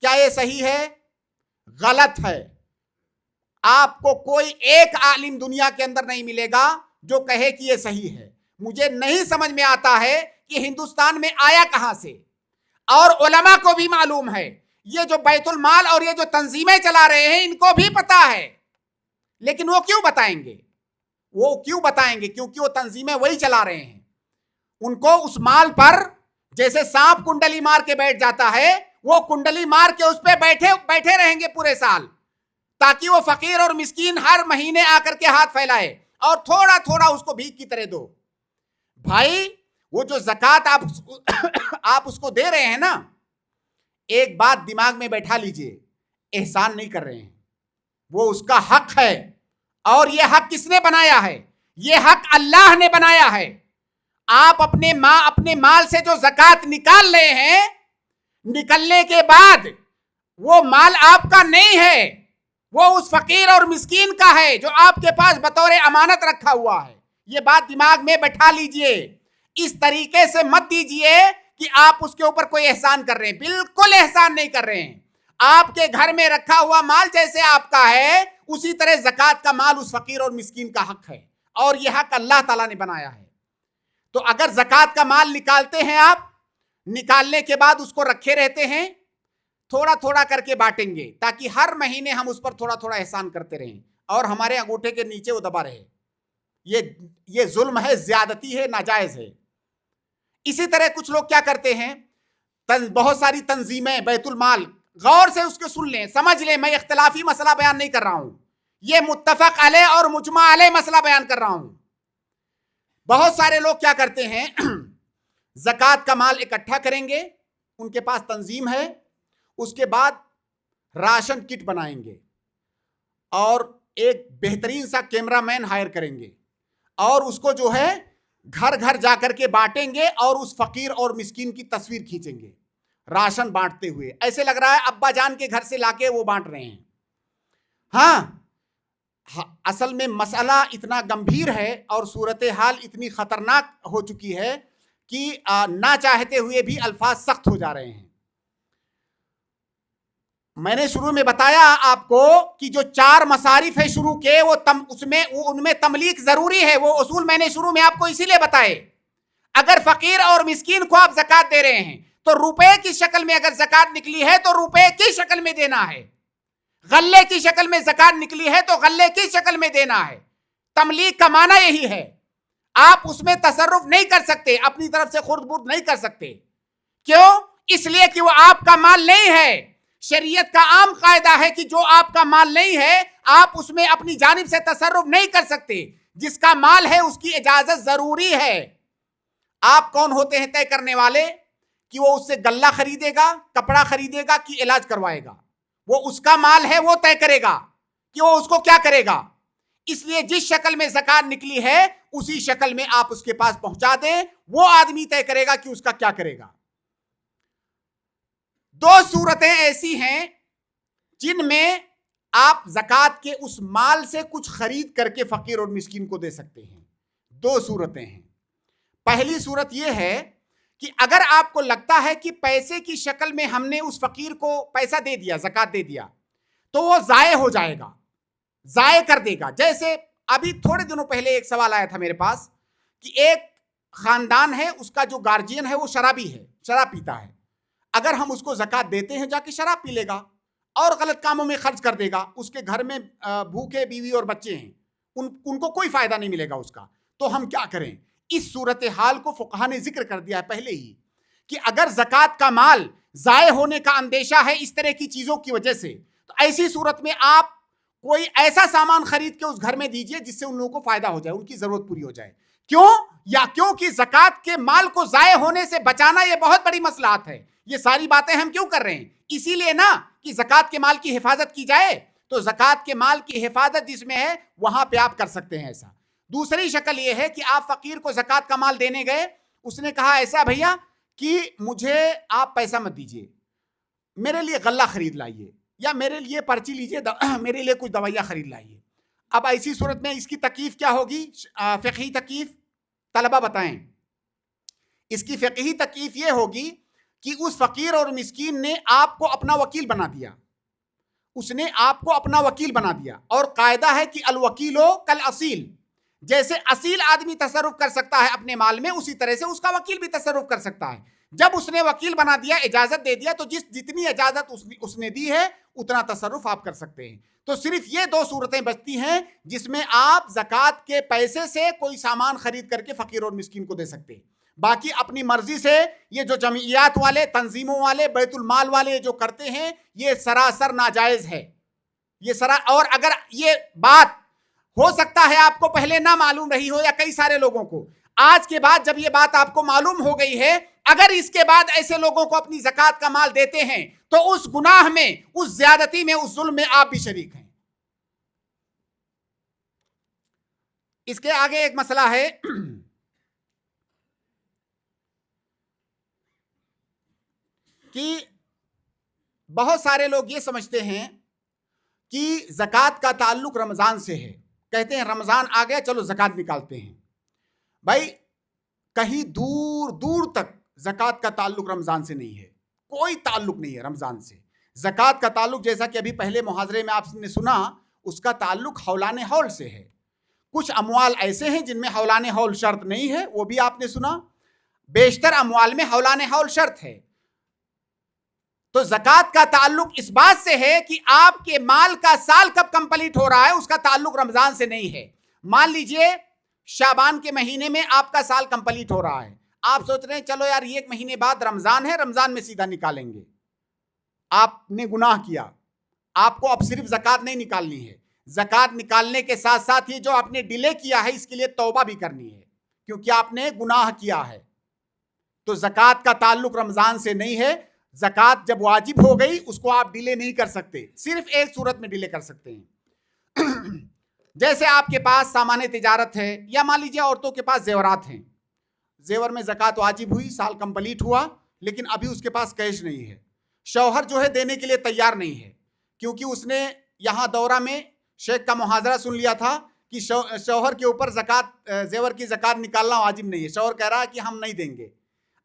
[SPEAKER 2] کیا یہ صحیح ہے؟ غلط ہے. آپ کو کوئی ایک عالم دنیا کے اندر نہیں ملے گا جو کہے کہ یہ صحیح ہے. مجھے نہیں سمجھ میں آتا ہے کہ ہندوستان میں آیا کہاں سے, اور علماء کو بھی معلوم ہے. یہ جو بیت المال اور یہ جو تنظیمیں چلا رہے ہیں ان کو بھی پتا ہے, لیکن وہ کیوں بتائیں گے؟ کیونکہ وہ تنظیمیں وہی چلا رہے ہیں. ان کو اس مال پر جیسے سانپ کنڈلی مار کے بیٹھ جاتا ہے, وہ کنڈلی مار کے اس پہ بیٹھے رہیں گے پورے سال, تاکہ وہ فقیر اور مسکین ہر مہینے آ کر کے ہاتھ پھیلائے اور تھوڑا تھوڑا اس کو بھیک کی طرح دو. بھائی وہ جو زکوٰۃ آپ اس کو دے رہے ہیں نا, ایک بات دماغ میں بیٹھا لیجئے, احسان نہیں کر رہے ہیں, وہ اس کا حق ہے. اور یہ حق کس نے بنایا ہے؟ یہ حق اللہ نے بنایا ہے. آپ اپنے مال سے جو زکوٰۃ نکال رہے ہیں, نکلنے کے بعد وہ مال آپ کا نہیں ہے, وہ اس فقیر اور مسکین کا ہے جو آپ کے پاس بطور امانت رکھا ہوا ہے. یہ بات دماغ میں بٹھا لیجئے. اس طریقے سے مت دیجئے کہ آپ اس کے اوپر کوئی احسان کر رہے ہیں. بالکل احسان نہیں کر رہے ہیں. آپ کے گھر میں رکھا ہوا مال جیسے آپ کا ہے, اسی طرح زکوٰۃ کا مال اس فقیر اور مسکین کا حق ہے, اور یہ حق اللہ تعالیٰ نے بنایا ہے. تو اگر زکوٰۃ کا مال نکالتے ہیں آپ, نکالنے کے بعد اس کو رکھے رہتے ہیں, تھوڑا تھوڑا کر کے بانٹیں گے تاکہ ہر مہینے ہم اس پر تھوڑا تھوڑا احسان کرتے رہیں اور ہمارے انگوٹھے کے نیچے وہ دبا رہے. یہ ظلم ہے, زیادتی ہے, ناجائز ہے. اسی طرح کچھ لوگ کیا کرتے ہیں, بہت ساری تنظیمیں بیت المال, غور سے اس کو سن لیں, سمجھ لیں, میں اختلافی مسئلہ بیان نہیں کر رہا ہوں, یہ متفق علیہ اور مجمع علیہ مسئلہ بیان کر رہا ہوں. بہت سارے لوگ کیا کرتے ہیں, زکوٰۃ کا مال اکٹھا کریں گے, ان کے پاس تنظیم ہے, اس کے بعد راشن کٹ بنائیں گے اور ایک بہترین سا کیمرہ مین ہائر کریں گے اور اس کو جو ہے گھر گھر جا کر کے بانٹیں گے اور اس فقیر اور مسکین کی تصویر کھینچیں گے راشن بانٹتے ہوئے. ایسے لگ رہا ہے ابا جان کے گھر سے لا کے وہ بانٹ رہے ہیں. ہاں, اصل میں مسئلہ اتنا گمبھیر ہے اور صورتحال اتنی خطرناک ہو چکی ہے کہ نہ چاہتے ہوئے بھی الفاظ سخت ہو جا رہے ہیں. میں نے شروع میں بتایا آپ کو کہ جو 4 مصارف ہے شروع کے ان میں تملیک ضروری ہے. وہ اصول میں نے شروع میں آپ کو اسی لیے بتائے. اگر فقیر اور مسکین کو آپ زکات دے رہے ہیں تو روپے کی شکل میں اگر زکات نکلی ہے تو روپے کی شکل میں دینا ہے. غلے کی شکل میں زکات نکلی ہے تو غلے کی شکل میں دینا ہے. تملیک کا معنی یہی ہے. آپ اس میں تصرف نہیں کر سکتے, اپنی طرف سے خرد برد نہیں کر سکتے. کیوں؟ اس لیے کہ وہ آپ کا مال نہیں ہے. شریعت کا عام قاعدہ ہے کہ جو آپ کا مال نہیں ہے آپ اس میں اپنی جانب سے تصرف نہیں کر سکتے. جس کا مال ہے اس کی اجازت ضروری ہے. آپ کون ہوتے ہیں طے کرنے والے کہ وہ اس سے غلہ خریدے گا, کپڑا خریدے گا کہ علاج کروائے گا؟ وہ اس کا مال ہے, وہ طے کرے گا کہ وہ اس کو کیا کرے گا. اس لیے جس شکل میں زکات نکلی ہے اسی شکل میں آپ اس کے پاس پہنچا دیں, وہ آدمی طے کرے گا کہ اس کا کیا کرے گا. 2 صورتیں ایسی ہیں جن میں آپ زکات کے اس مال سے کچھ خرید کر کے فقیر اور مسکین کو دے سکتے ہیں. 2 صورتیں ہیں. پہلی صورت یہ ہے کہ اگر آپ کو لگتا ہے کہ پیسے کی شکل میں ہم نے اس فقیر کو پیسہ دے دیا, زکات دے دیا, تو وہ ضائع ہو جائے گا, ضائع کر دے گا. جیسے ابھی تھوڑے دنوں پہلے ایک سوال آیا تھا میرے پاس کہ ایک خاندان ہے, اس کا جو گارجین ہے وہ شرابی ہے, شراب پیتا ہے. اگر ہم اس کو زکات دیتے ہیں جا کے شراب پی لے گا اور غلط کاموں میں خرچ کر دے گا. اس کے گھر میں بھوکے بیوی اور بچے ہیں, ان کو کوئی فائدہ نہیں ملے گا اس کا. تو ہم کیا کریں؟ اس صورتحال کو فقہا نے ذکر کر دیا ہے پہلے ہی کہ اگر زکات کا مال ضائع ہونے کا اندیشہ ہے اس طرح کی چیزوں کی وجہ سے, تو ایسی صورت میں آپ کوئی ایسا سامان خرید کے اس گھر میں دیجئے جس سے ان لوگوں کو فائدہ ہو جائے, ان کی ضرورت پوری ہو جائے. کیوں؟ کیونکہ زکات کے مال کو ضائع ہونے سے بچانا یہ بہت بڑی مصلحت ہے. یہ ساری باتیں ہم کیوں کر رہے ہیں؟ اسی لیے نا کہ زکات کے مال کی حفاظت کی جائے. تو زکات کے مال کی حفاظت جس میں ہے وہاں پہ آپ کر سکتے ہیں ایسا. دوسری شکل یہ ہے کہ آپ فقیر کو زکات کا مال دینے گئے, اس نے کہا ایسا بھیا کہ مجھے آپ پیسہ مت دیجئے, میرے لیے غلہ خرید لائیے یا میرے لیے پرچی لیجئے, میرے لیے کچھ دوائیاں خرید لائیے. اب ایسی صورت میں اس کی تکلیف کیا ہوگی؟ فقہی تکلیف طلبہ بتائیں. اس کی فقہی تکلیف یہ ہوگی کہ اس فقیر اور مسکین نے آپ کو اپنا وکیل بنا دیا, اس نے آپ کو اپنا وکیل بنا دیا. اور قاعدہ ہے کہ الوکیلو کالاصیل, جیسے اصیل آدمی تصرف کر سکتا ہے اپنے مال میں اسی طرح سے اس کا وکیل بھی تصرف کر سکتا ہے. جب اس نے وکیل بنا دیا, اجازت دے دیا, تو جتنی اجازت اس نے دی ہے اتنا تصرف آپ کر سکتے ہیں. تو صرف یہ 2 صورتیں بچتی ہیں جس میں آپ زکات کے پیسے سے کوئی سامان خرید کر کے فقیر اور مسکین کو دے سکتے ہیں. باقی اپنی مرضی سے یہ جو جمعیات والے, تنظیموں والے, بیت المال والے جو کرتے ہیں یہ سراسر ناجائز ہے. اور اگر یہ بات ہو سکتا ہے آپ کو پہلے نہ معلوم رہی ہو یا کئی سارے لوگوں کو, آج کے بعد جب یہ بات آپ کو معلوم ہو گئی ہے, اگر اس کے بعد ایسے لوگوں کو اپنی زکات کا مال دیتے ہیں تو اس گناہ میں, اس زیادتی میں, اس ظلم میں آپ بھی شریک ہیں. اس کے آگے ایک مسئلہ ہے کہ بہت سارے لوگ یہ سمجھتے ہیں کہ زکات کا تعلق رمضان سے ہے. کہتے ہیں رمضان آ گیا چلو زکات نکالتے ہیں. بھائی کہیں دور دور تک زکات کا تعلق رمضان سے نہیں ہے, کوئی تعلق نہیں ہے رمضان سے. زکات کا تعلق جیسا کہ ابھی پہلے محاضرے میں آپ نے سنا, اس کا تعلق حولان حول سے ہے. کچھ اموال ایسے ہیں جن میں حولان حول شرط نہیں ہے, وہ بھی آپ نے سنا. بیشتر اموال میں حولان حول شرط ہے. تو زکات کا تعلق اس بات سے ہے کہ آپ کے مال کا سال کب کمپلیٹ ہو رہا ہے, اس کا تعلق رمضان سے نہیں ہے. مان لیجئے شعبان کے مہینے میں آپ کا سال کمپلیٹ ہو رہا ہے, آپ سوچ رہے ہیں چلو یار 1 مہینے بعد رمضان ہے, رمضان میں سیدھا نکالیں گے. آپ نے گناہ کیا, آپ کو اب صرف زکات نہیں نکالنی ہے, زکات نکالنے کے ساتھ ساتھ یہ جو آپ نے ڈیلے کیا ہے اس کے لیے توبہ بھی کرنی ہے, کیونکہ آپ نے گناہ کیا ہے. تو زکات کا تعلق رمضان سے نہیں ہے. زکات جب واجب ہو گئی اس کو آپ ڈیلے نہیں کر سکتے, صرف ایک صورت میں ڈیلے کر سکتے ہیں. جیسے آپ کے پاس سامان تجارت ہے, یا مان لیجیے عورتوں کے پاس زیورات ہیں, زیور میں زکات واجب ہوئی, سال کمپلیٹ ہوا, لیکن ابھی اس کے پاس کیش نہیں ہے. شوہر جو ہے دینے کے لیے تیار نہیں ہے, کیونکہ اس نے یہاں دورہ میں شیخ کا محاضرہ سن لیا تھا کہ شوہر کے اوپر زیور کی زکات نکالنا واجب نہیں ہے. شوہر کہہ رہا ہے کہ ہم نہیں دیں گے,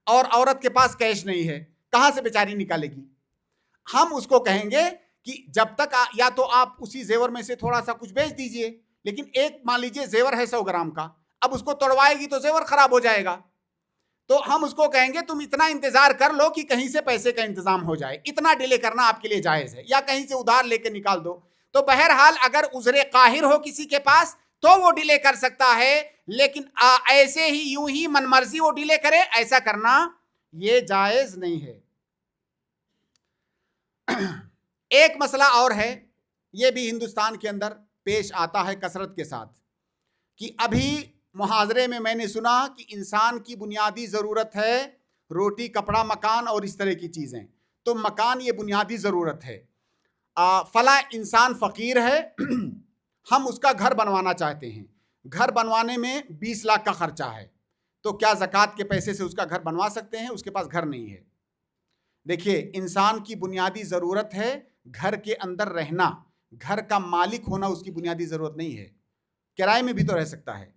[SPEAKER 2] اور عورت کے پاس کیش نہیں ہے, کہاں سے بیچاری نکالے گی؟ ہم اس کو کہیں گے کہ جب تک یا تو آپ اسی زیور میں سے تھوڑا سا کچھ بیچ دیجئے، لیکن ایک مان لیجئے زیور ہے 100 گرام کا، اب اس کو توڑوائے گی تو زیور خراب ہو جائے گا، تو ہم اس کو کہیں گے تم اتنا انتظار کر لو کہ کہیں سے پیسے کا انتظام ہو جائے، اتنا ڈیلے کرنا آپ کے لیے جائز ہے، یا کہیں سے ادھار لے کے نکال دو۔ تو بہرحال اگر عذر قاہر ہو کسی کے پاس تو وہ ڈیلے کر سکتا ہے، لیکن ایسے ہی یوں ہی من مرضی وہ ڈیلے کرے، ایسا کرنا یہ جائز نہیں ہے۔ ایک مسئلہ اور ہے، یہ بھی ہندوستان کے اندر پیش آتا ہے کثرت کے ساتھ، کہ ابھی محاضرے میں نے سنا کہ انسان کی بنیادی ضرورت ہے روٹی، کپڑا، مکان اور اس طرح کی چیزیں، تو مکان یہ بنیادی ضرورت ہے، فلاں انسان فقیر ہے، ہم اس کا گھر بنوانا چاہتے ہیں، گھر بنوانے میں 20 لاکھ کا خرچہ ہے، تو کیا زکوٰۃ کے پیسے سے اس کا گھر بنوا سکتے ہیں؟ اس کے پاس گھر نہیں ہے۔ دیکھیے، انسان کی بنیادی ضرورت ہے گھر کے اندر رہنا، گھر کا مالک ہونا اس کی بنیادی ضرورت نہیں ہے، کرائے میں بھی تو رہ سکتا ہے۔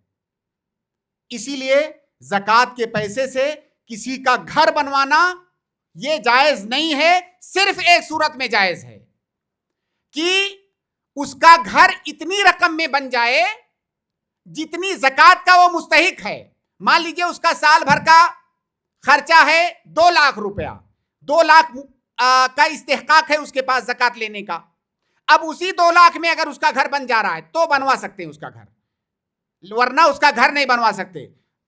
[SPEAKER 2] اسی لیے زکوٰۃ کے پیسے سے کسی کا گھر بنوانا یہ جائز نہیں ہے، صرف ایک صورت میں جائز ہے کہ اس کا گھر اتنی رقم میں بن جائے جتنی زکوٰۃ کا وہ مستحق ہے۔ مان لیجئے اس کا سال بھر کا خرچہ ہے 2 لاکھ روپیہ، 2 لاکھ کا استحقاق ہے اس کے پاس زکوٰۃ لینے کا، اب اسی 2 لاکھ میں اگر اس کا گھر بن جا رہا ہے تو بنوا سکتے ہیں اس کا گھر، ورنہ اس کا گھر نہیں بنوا سکتے۔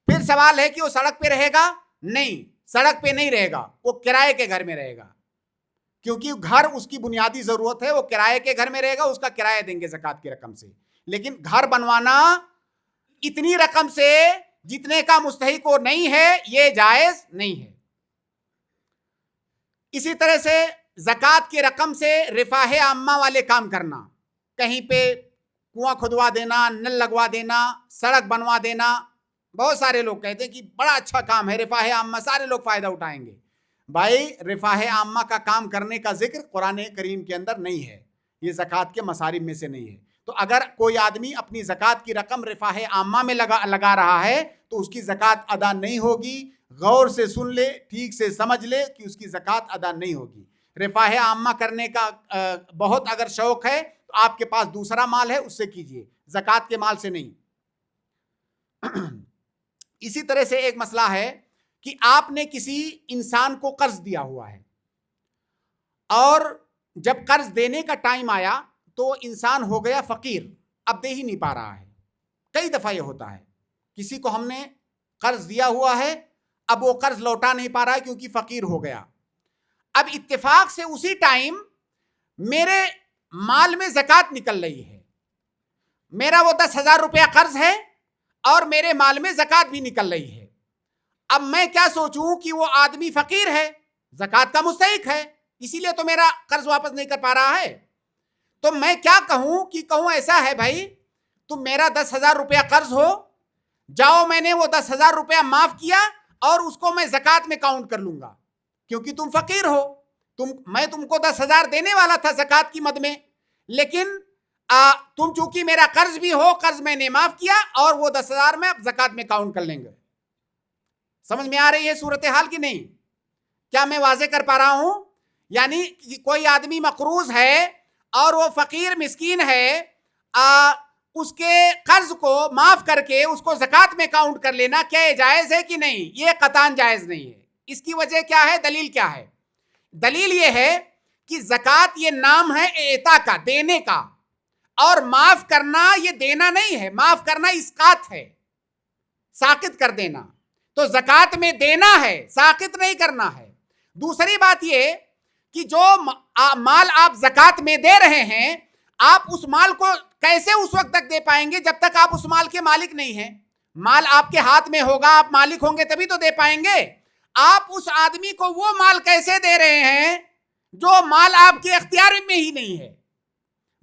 [SPEAKER 2] پھر سوال ہے کہ وہ سڑک پہ رہے گا؟ نہیں، سڑک پہ نہیں رہے گا، وہ کرائے کے گھر میں رہے گا، کیونکہ گھر اس کی بنیادی ضرورت ہے، وہ کرائے کے گھر میں رہے گا، اس کا کرایہ دیں گے زکوٰۃ کی رقم سے۔ لیکن گھر بنوانا اتنی رقم سے جتنے کا مستحق وہ نہیں ہے، یہ جائز نہیں ہے۔ اسی طرح سے زکوٰۃ کی رقم سے رفاہ عامہ والے کام کرنا، کہیں پہ کنواں کھدوا دینا، نل لگوا دینا، سڑک بنوا دینا، بہت سارے لوگ کہتے ہیں کہ بڑا اچھا کام ہے رفاہ عامہ، سارے لوگ فائدہ اٹھائیں گے۔ بھائی، رفاہ عامہ کا کام کرنے کا ذکر قرآن کریم کے اندر نہیں ہے، یہ زکوٰۃ کے مصارف میں سے نہیں ہے۔ تو اگر کوئی آدمی اپنی زکوٰۃ کی رقم رفاہ عامہ میں لگا رہا ہے تو اس کی زکوٰۃ ادا نہیں ہوگی۔ غور سے سن لے، ٹھیک سے سمجھ لے کہ اس کی زکوٰۃ ادا نہیں ہوگی۔ رفاہ عامہ کرنے کا بہت اگر شوق ہے تو آپ کے پاس دوسرا مال ہے، اس سے کیجئے، زکوٰۃ کے مال سے نہیں۔ اسی طرح سے ایک مسئلہ ہے کہ آپ نے کسی انسان کو قرض دیا ہوا ہے، اور جب قرض دینے کا ٹائم آیا تو انسان ہو گیا فقیر، اب دے ہی نہیں پا رہا ہے۔ کئی دفعہ یہ ہوتا ہے، کسی کو ہم نے قرض دیا ہوا ہے، اب وہ قرض لوٹا نہیں پا رہا ہے کیونکہ فقیر ہو گیا۔ اب اتفاق سے اسی ٹائم میرے مال میں زکوٰۃ نکل رہی ہے، میرا وہ 10,000 روپیہ قرض ہے اور میرے مال میں زکوٰۃ بھی نکل رہی ہے۔ اب میں کیا سوچوں کہ وہ آدمی فقیر ہے، زکوٰۃ کا مستحق ہے، اسی لیے تو میرا قرض واپس نہیں کر پا رہا ہے۔ تو میں کیا کہوں کہ ایسا ہے بھائی، تم میرا 10,000 روپیہ قرض ہو، جاؤ میں نے وہ 10,000 روپیہ معاف کیا اور اس کو میں زکوٰۃ میں کاؤنٹ کر لوں گا، کیونکہ تم فقیر ہو، میں تم کو 10,000 دینے والا تھا زکوٰۃ کی مد میں، لیکن تم چونکہ میرا قرض بھی ہو، قرض میں نے معاف کیا اور وہ 10,000 میں اب زکوٰۃ میں کاؤنٹ کر لیں گے۔ سمجھ میں آ رہی ہے صورتحال کی نہیں؟ کیا میں واضح کر پا رہا ہوں؟ یعنی کوئی آدمی مقروض ہے اور وہ فقیر مسکین ہے، اس کے قرض کو معاف کر کے اس کو زکوٰۃ میں کاؤنٹ کر لینا، کیا یہ جائز ہے کہ نہیں؟ یہ قطعاً جائز نہیں ہے۔ اس کی وجہ کیا ہے؟ دلیل کیا ہے؟ دلیل یہ ہے کہ زکوٰۃ یہ نام ہے اعطاء کا، دینے کا، اور معاف کرنا یہ دینا نہیں ہے، معاف کرنا اسقاط ہے، ساقط کر دینا۔ تو زکوٰۃ میں دینا ہے، ساقط نہیں کرنا ہے۔ دوسری بات یہ کہ جو مال آپ زکوٰۃ میں دے رہے ہیں، آپ اس مال کو کیسے اس وقت تک دے پائیں گے جب تک آپ اس مال کے مالک نہیں ہیں؟ مال آپ کے ہاتھ میں ہوگا، آپ مالک ہوں گے تبھی تو دے پائیں گے۔ آپ اس آدمی کو وہ مال کیسے دے رہے ہیں جو مال آپ کے اختیار میں ہی نہیں ہے؟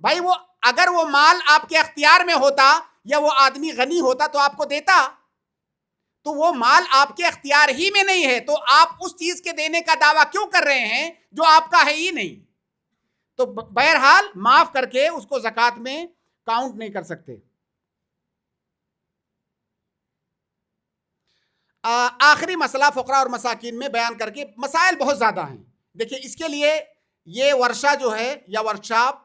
[SPEAKER 2] بھائی، وہ اگر وہ مال آپ کے اختیار میں ہوتا یا وہ آدمی غنی ہوتا تو آپ کو دیتا، تو وہ مال آپ کے اختیار ہی میں نہیں ہے، تو آپ اس چیز کے دینے کا دعویٰ کیوں کر رہے ہیں جو آپ کا ہے ہی نہیں؟ تو بہرحال معاف کر کے اس کو زکوٰۃ میں کاؤنٹ نہیں کر سکتے۔ آخری مسئلہ فقراء اور مساکین میں بیان کر کے، مسائل بہت زیادہ ہیں، دیکھیں اس کے لیے یہ ورشہ جو ہے یا ورکشاپ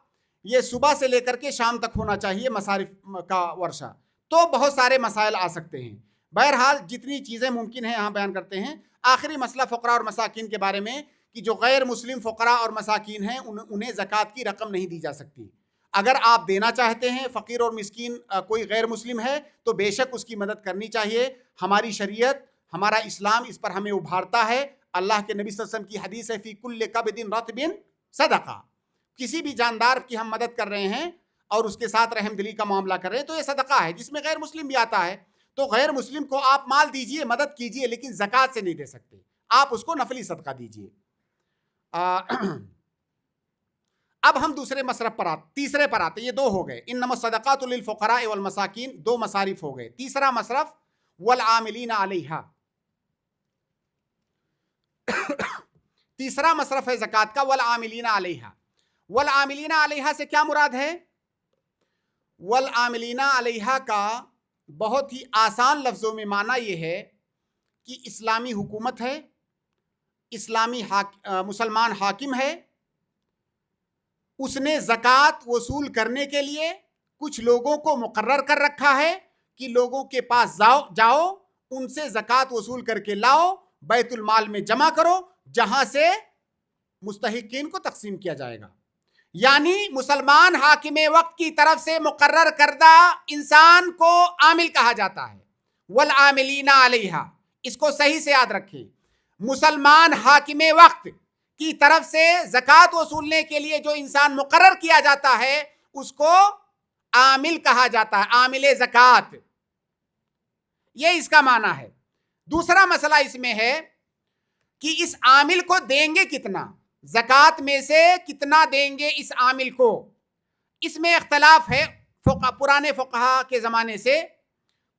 [SPEAKER 2] یہ صبح سے لے کر کے شام تک ہونا چاہیے، مصارف کا ورشہ، تو بہت سارے مسائل آ سکتے ہیں۔ بہرحال جتنی چیزیں ممکن ہیں یہاں بیان کرتے ہیں۔ آخری مسئلہ فقراء اور مساکین کے بارے میں کہ جو غیر مسلم فقراء اور مساکین ہیں انہیں زکوٰۃ کی رقم نہیں دی جا سکتی۔ اگر آپ دینا چاہتے ہیں، فقیر اور مسکین کوئی غیر مسلم ہے تو بے شک اس کی مدد کرنی چاہیے۔ ہماری شریعت، ہمارا اسلام اس پر ہمیں ابھارتا ہے۔ اللہ کے نبی صلی اللہ علیہ وسلم کی حدیث ہے فی کل کبد رطب صدقہ، کسی بھی جاندار کی ہم مدد کر رہے ہیں اور اس کے ساتھ رحم دلی کا معاملہ کر رہے ہیں تو یہ صدقہ ہے، جس میں غیر مسلم بھی آتا ہے۔ تو غیر مسلم کو آپ مال دیجئے، مدد کیجئے، لیکن زکوٰۃ سے نہیں دے سکتے، آپ اس کو نفلی صدقہ دیجئے۔ اب ہم دوسرے مصرف پر تیسرے پر آتے، یہ دو ہو گئے، انما الصدقات للفقراء والمساکین، دو مصارف ہو گئے۔ تیسرا مصرف والعاملین علیہا، تیسرا مصرف ہے زکوٰۃ کا والعاملین علیہا۔ والعاملین علیہا سے کیا مراد ہے؟ والعاملین علیہا کا بہت ہی آسان لفظوں میں معنی یہ ہے کہ اسلامی حکومت ہے، اسلامی مسلمان حاکم ہے، اس نے زکوٰۃ وصول کرنے کے لیے کچھ لوگوں کو مقرر کر رکھا ہے کہ لوگوں کے پاس جاؤ، ان سے زکوٰۃ وصول کر کے لاؤ، بیت المال میں جمع کرو، جہاں سے مستحقین کو تقسیم کیا جائے گا۔ یعنی مسلمان حاکم وقت کی طرف سے مقرر کردہ انسان کو عامل کہا جاتا ہے۔ والعاملین علیہا، اس کو صحیح سے یاد رکھیں، مسلمان حاکم وقت کی طرف سے زکوٰۃ وصولنے کے لیے جو انسان مقرر کیا جاتا ہے اس کو عامل کہا جاتا ہے، عامل زکوٰۃ، یہ اس کا معنی ہے۔ دوسرا مسئلہ اس میں ہے کہ اس عامل کو دیں گے کتنا، زکوٰۃ میں سے کتنا دیں گے اس عامل کو، اس میں اختلاف ہے پرانے فقہا کے زمانے سے۔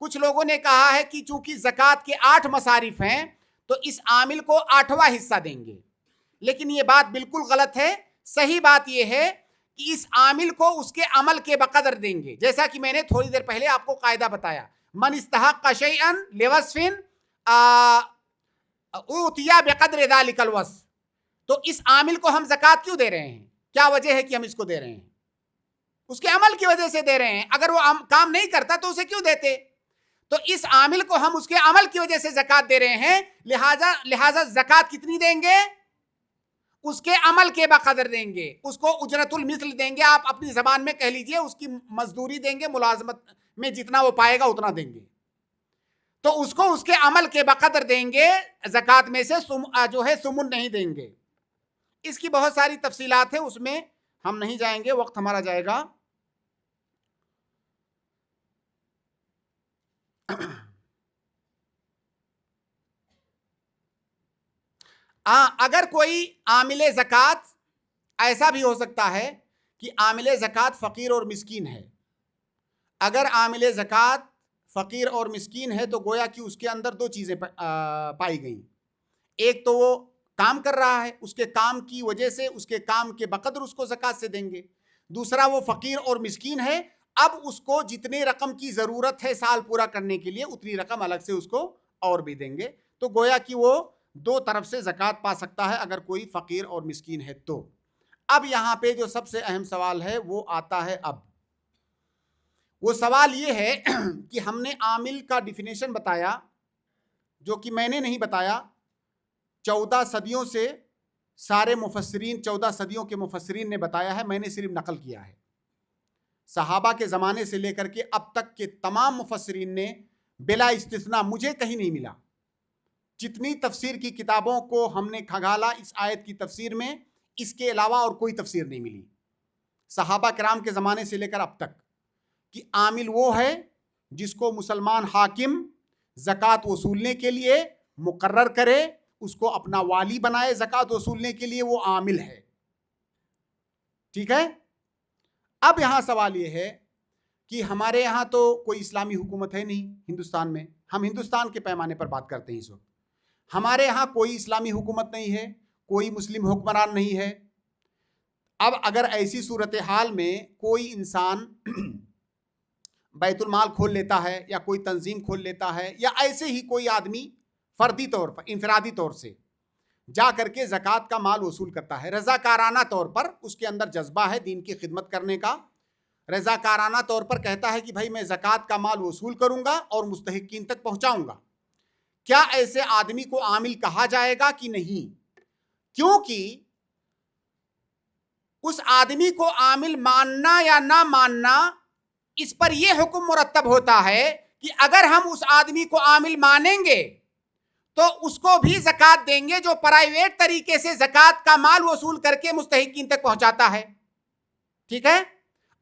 [SPEAKER 2] کچھ لوگوں نے کہا ہے کہ چونکہ زکوٰۃ کے 8 مصارف ہیں تو اس عامل کو 8واں حصہ دیں گے، لیکن یہ بات بالکل غلط ہے۔ صحیح بات یہ ہے کہ اس عامل کو اس کے عمل کے بقدر دیں گے، جیسا کہ میں نے تھوڑی دیر پہلے آپ کو قاعدہ بتایا، من استحق شیئا لوصف اعطی بقدر ذلک الوصف۔ تو اس عامل کو ہم زکوٰۃ کیوں دے رہے ہیں؟ کیا وجہ ہے کہ ہم اس کو دے رہے ہیں؟ اس کے عمل کی وجہ سے دے رہے ہیں۔ اگر وہ کام نہیں کرتا تو اسے کیوں دیتے؟ تو اس عامل کو ہم اس کے عمل کی وجہ سے زکوٰۃ دے رہے ہیں، لہذا زکوٰۃ کتنی دیں گے؟ اس کے عمل کے بقدر دیں گے، اس کو اجرت المثل دیں گے، آپ اپنی زبان میں کہہ لیجئے اس کی مزدوری دیں گے، ملازمت میں جتنا وہ پائے گا اتنا دیں گے، تو اس کو اس کے عمل کے بقدر دیں گے، زکوٰۃ میں سے جو ہے سمن نہیں دیں گے۔ اس کی بہت ساری تفصیلات ہیں، اس میں ہم نہیں جائیں گے، وقت ہمارا جائے گا۔ اگر کوئی عامل زکوٰۃ، ایسا بھی ہو سکتا ہے کہ عامل زکوٰۃ فقیر اور مسکین ہے۔ اگر عامل زکوٰۃ فقیر اور مسکین ہے تو گویا کہ اس کے اندر 2 چیزیں پائی گئیں، ایک تو وہ کام کر رہا ہے، اس کے کام کی وجہ سے اس کے کام کے بقدر اس کو زکوٰۃ سے دیں گے، دوسرا وہ فقیر اور مسکین ہے، اب اس کو جتنے رقم کی ضرورت ہے سال پورا کرنے کے لیے اتنی رقم الگ سے اس کو اور بھی دیں گے، تو گویا کہ وہ 2 طرف سے زکوٰۃ پا سکتا ہے اگر کوئی فقیر اور مسکین ہے تو۔ اب یہاں پہ جو سب سے اہم سوال ہے وہ آتا ہے، اب وہ سوال یہ ہے کہ ہم نے عامل کا ڈیفینیشن بتایا جو کہ میں نے نہیں بتایا، 14 صدیوں سے سارے مفسرین، 14 صدیوں کے مفسرین نے بتایا ہے، میں نے صرف نقل کیا ہے۔ صحابہ کے زمانے سے لے کر کے اب تک کے تمام مفسرین نے بلا استثناء، مجھے کہیں نہیں ملا، جتنی تفسیر کی کتابوں کو ہم نے کھنگالا اس آیت کی تفسیر میں، اس کے علاوہ اور کوئی تفسیر نہیں ملی صحابہ کرام کے زمانے سے لے کر اب تک، کہ عامل وہ ہے جس کو مسلمان حاکم زکوٰۃ وصولنے کے لیے مقرر کرے، اس کو اپنا والی بنائے زکوٰۃ وصولنے کے لیے، وہ عامل ہے۔ ٹھیک ہے؟ اب یہاں سوال یہ ہے کہ ہمارے یہاں تو کوئی اسلامی حکومت ہے نہیں ہندوستان میں، ہم ہندوستان کے پیمانے پر بات کرتے ہیں اس وقت، ہمارے یہاں کوئی اسلامی حکومت نہیں ہے، کوئی مسلم حکمران نہیں ہے۔ اب اگر ایسی صورتحال میں کوئی انسان بیت المال کھول لیتا ہے یا کوئی تنظیم کھول لیتا ہے یا ایسے ہی کوئی آدمی فردی طور پر، انفرادی طور سے جا کر کے زکوٰۃ کا مال وصول کرتا ہے رضاکارانہ طور پر. اس کے اندر جذبہ ہے دین کی خدمت کرنے کا. رضاکارانہ طور پر کہتا ہے کہ بھائی میں زکوٰۃ کا مال وصول کروں گا اور مستحقین تک پہنچاؤں گا. کیا ایسے آدمی کو عامل کہا جائے گا کہ نہیں؟ کیونکہ اس آدمی کو عامل ماننا یا نہ ماننا، اس پر یہ حکم مرتب ہوتا ہے کہ اگر ہم اس آدمی کو عامل مانیں گے تو اس کو بھی زکوٰۃ دیں گے جو پرائیویٹ طریقے سے زکوٰۃ کا مال وصول کر کے مستحقین تک پہنچاتا ہے. ٹھیک ہے؟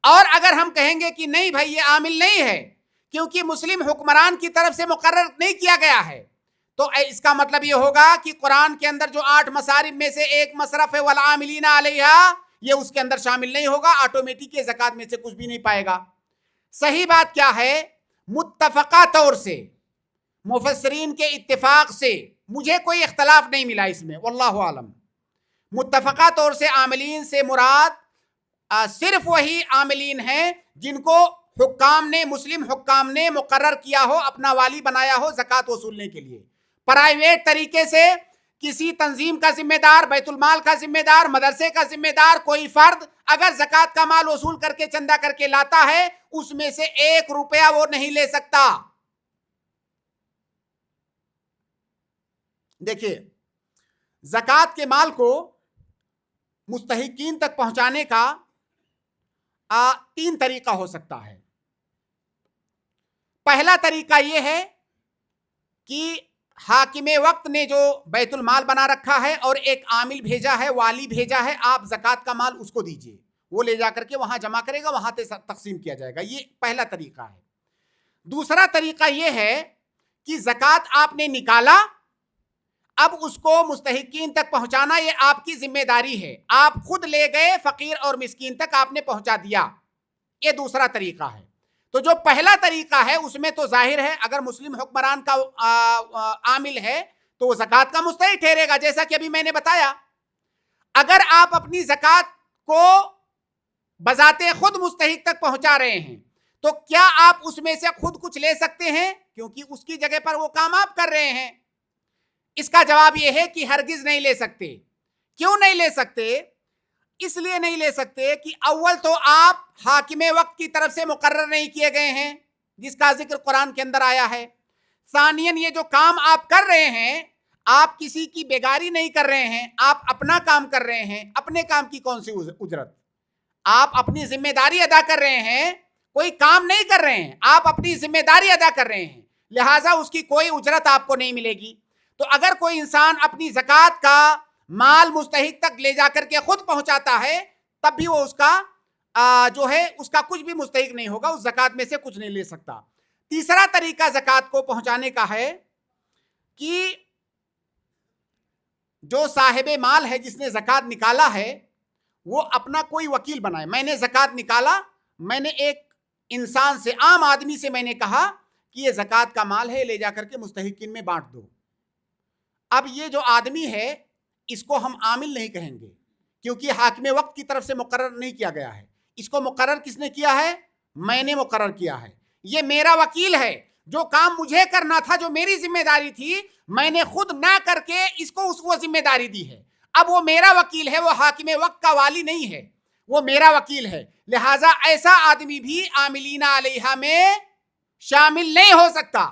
[SPEAKER 2] اور اگر ہم کہیں گے کہ نہیں بھائی یہ عامل نہیں ہے کیونکہ مسلم حکمران کی طرف سے مقرر نہیں کیا گیا ہے، تو اس کا مطلب یہ ہوگا کہ قرآن کے اندر جو 8 مصارف میں سے ایک مصرف ہے والعاملین علیہا، یہ اس کے اندر شامل نہیں ہوگا. آٹومیٹک یہ زکوٰۃ میں سے کچھ بھی نہیں پائے گا. صحیح بات کیا ہے؟ متفقہ طور سے مفسرین کے اتفاق سے مجھے کوئی اختلاف نہیں ملا اس میں، واللہ عالم. متفقہ طور سے عاملین سے مراد صرف وہی عاملین ہیں جن کو حکام نے، مسلم حکام نے مقرر کیا ہو، اپنا والی بنایا ہو زکوٰۃ وصولنے کے لیے. پرائیویٹ طریقے سے کسی تنظیم کا ذمہ دار، بیت المال کا ذمہ دار، مدرسے کا ذمہ دار کوئی فرد اگر زکوٰۃ کا مال وصول کر کے چندہ کر کے لاتا ہے، اس میں سے 1 روپیہ وہ نہیں لے سکتا. دیکھیے، زکوٰۃ کے مال کو مستحقین تک پہنچانے کا 3 طریقہ ہو سکتا ہے. پہلا طریقہ یہ ہے کہ حاکم وقت نے جو بیت المال بنا رکھا ہے اور ایک عامل بھیجا ہے، والی بھیجا ہے، آپ زکوٰۃ کا مال اس کو دیجئے، وہ لے جا کر کے وہاں جمع کرے گا، وہاں تقسیم کیا جائے گا. یہ پہلا طریقہ ہے. دوسرا طریقہ یہ ہے کہ زکوٰۃ آپ نے نکالا، اب اس کو مستحقین تک پہنچانا یہ آپ کی ذمہ داری ہے، آپ خود لے گئے فقیر اور مسکین تک آپ نے پہنچا دیا. یہ دوسرا طریقہ ہے. تو جو پہلا طریقہ ہے اس میں تو ظاہر ہے اگر مسلم حکمران کا عامل ہے تو وہ زکوٰۃ کا مستحق ٹھہرے گا. جیسا کہ ابھی میں نے بتایا، اگر آپ اپنی زکوٰۃ کو بذات خود مستحق تک پہنچا رہے ہیں تو کیا آپ اس میں سے خود کچھ لے سکتے ہیں؟ کیونکہ اس کی جگہ پر وہ کام آپ کر رہے ہیں. اس کا جواب یہ ہے کہ ہرگز نہیں لے سکتے. کیوں نہیں لے سکتے؟ اس لیے نہیں لے سکتے کہ اول تو آپ حاکم وقت کی طرف سے مقرر نہیں کیے گئے ہیں جس کا ذکر قرآن کے اندر آیا ہے. ثانیاً یہ جو کام آپ کر رہے ہیں، آپ کسی کی بیگاری نہیں کر رہے ہیں، آپ اپنا کام کر رہے ہیں. اپنے کام کی کون سی اجرت؟ آپ اپنی ذمہ داری ادا کر رہے ہیں، کوئی کام نہیں کر رہے ہیں، آپ اپنی ذمہ داری ادا کر رہے ہیں، لہٰذا اس کی کوئی اجرت آپ کو نہیں ملے گی. تو اگر کوئی انسان اپنی زکوٰۃ کا مال مستحق تک لے جا کر کے خود پہنچاتا ہے تب بھی وہ اس کا جو ہے اس کا کچھ بھی مستحق نہیں ہوگا، اس زکوٰۃ میں سے کچھ نہیں لے سکتا. تیسرا طریقہ زکوٰۃ کو پہنچانے کا ہے کہ جو صاحب مال ہے جس نے زکوٰۃ نکالا ہے وہ اپنا کوئی وکیل بنائے. میں نے زکوٰۃ نکالا، میں نے ایک انسان سے، عام آدمی سے میں نے کہا کہ یہ زکوٰۃ کا مال ہے، لے جا کر کے مستحقین میں بانٹ دو. اب یہ جو آدمی ہے اس کو ہم عامل نہیں کہیں گے کیونکہ حاکم وقت کی طرف سے مقرر نہیں کیا گیا ہے. اس کو مقرر کس نے کیا ہے؟ میں نے مقرر کیا ہے. یہ میرا وکیل ہے، جو کام مجھے کرنا تھا، جو میری ذمہ داری تھی، میں نے خود نہ کر کے اس کو وہ ذمہ داری دی ہے. اب وہ میرا وکیل ہے، وہ حاکم وقت کا والی نہیں ہے، وہ میرا وکیل ہے. لہٰذا ایسا آدمی بھی عاملین علیہا میں شامل نہیں ہو سکتا.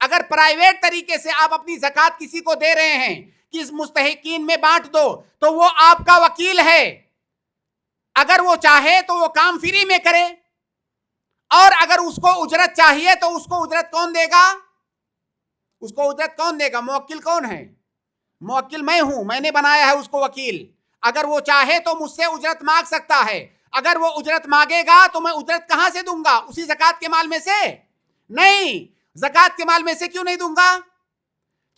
[SPEAKER 2] اگر پرائیویٹ طریقے سے آپ اپنی زکوٰۃ کسی کو دے رہے ہیں کہ اس مستحقین میں بانٹ دو تو وہ آپ کا وکیل ہے. اگر وہ چاہے تو وہ کام فری میں کرے، اور اگر اس کو اجرت چاہیے تو اس کو اجرت کون دے گا؟ اس کو اجرت کون دے گا؟ موکل کون ہے؟ موکل میں ہوں، میں نے بنایا ہے اس کو وکیل. اگر وہ چاہے تو مجھ سے اجرت مانگ سکتا ہے. اگر وہ اجرت مانگے گا تو میں اجرت کہاں سے دوں گا؟ اسی زکوٰۃ کے مال میں سے نہیں. زکوٰۃ کے مال میں سے کیوں نہیں دوں گا؟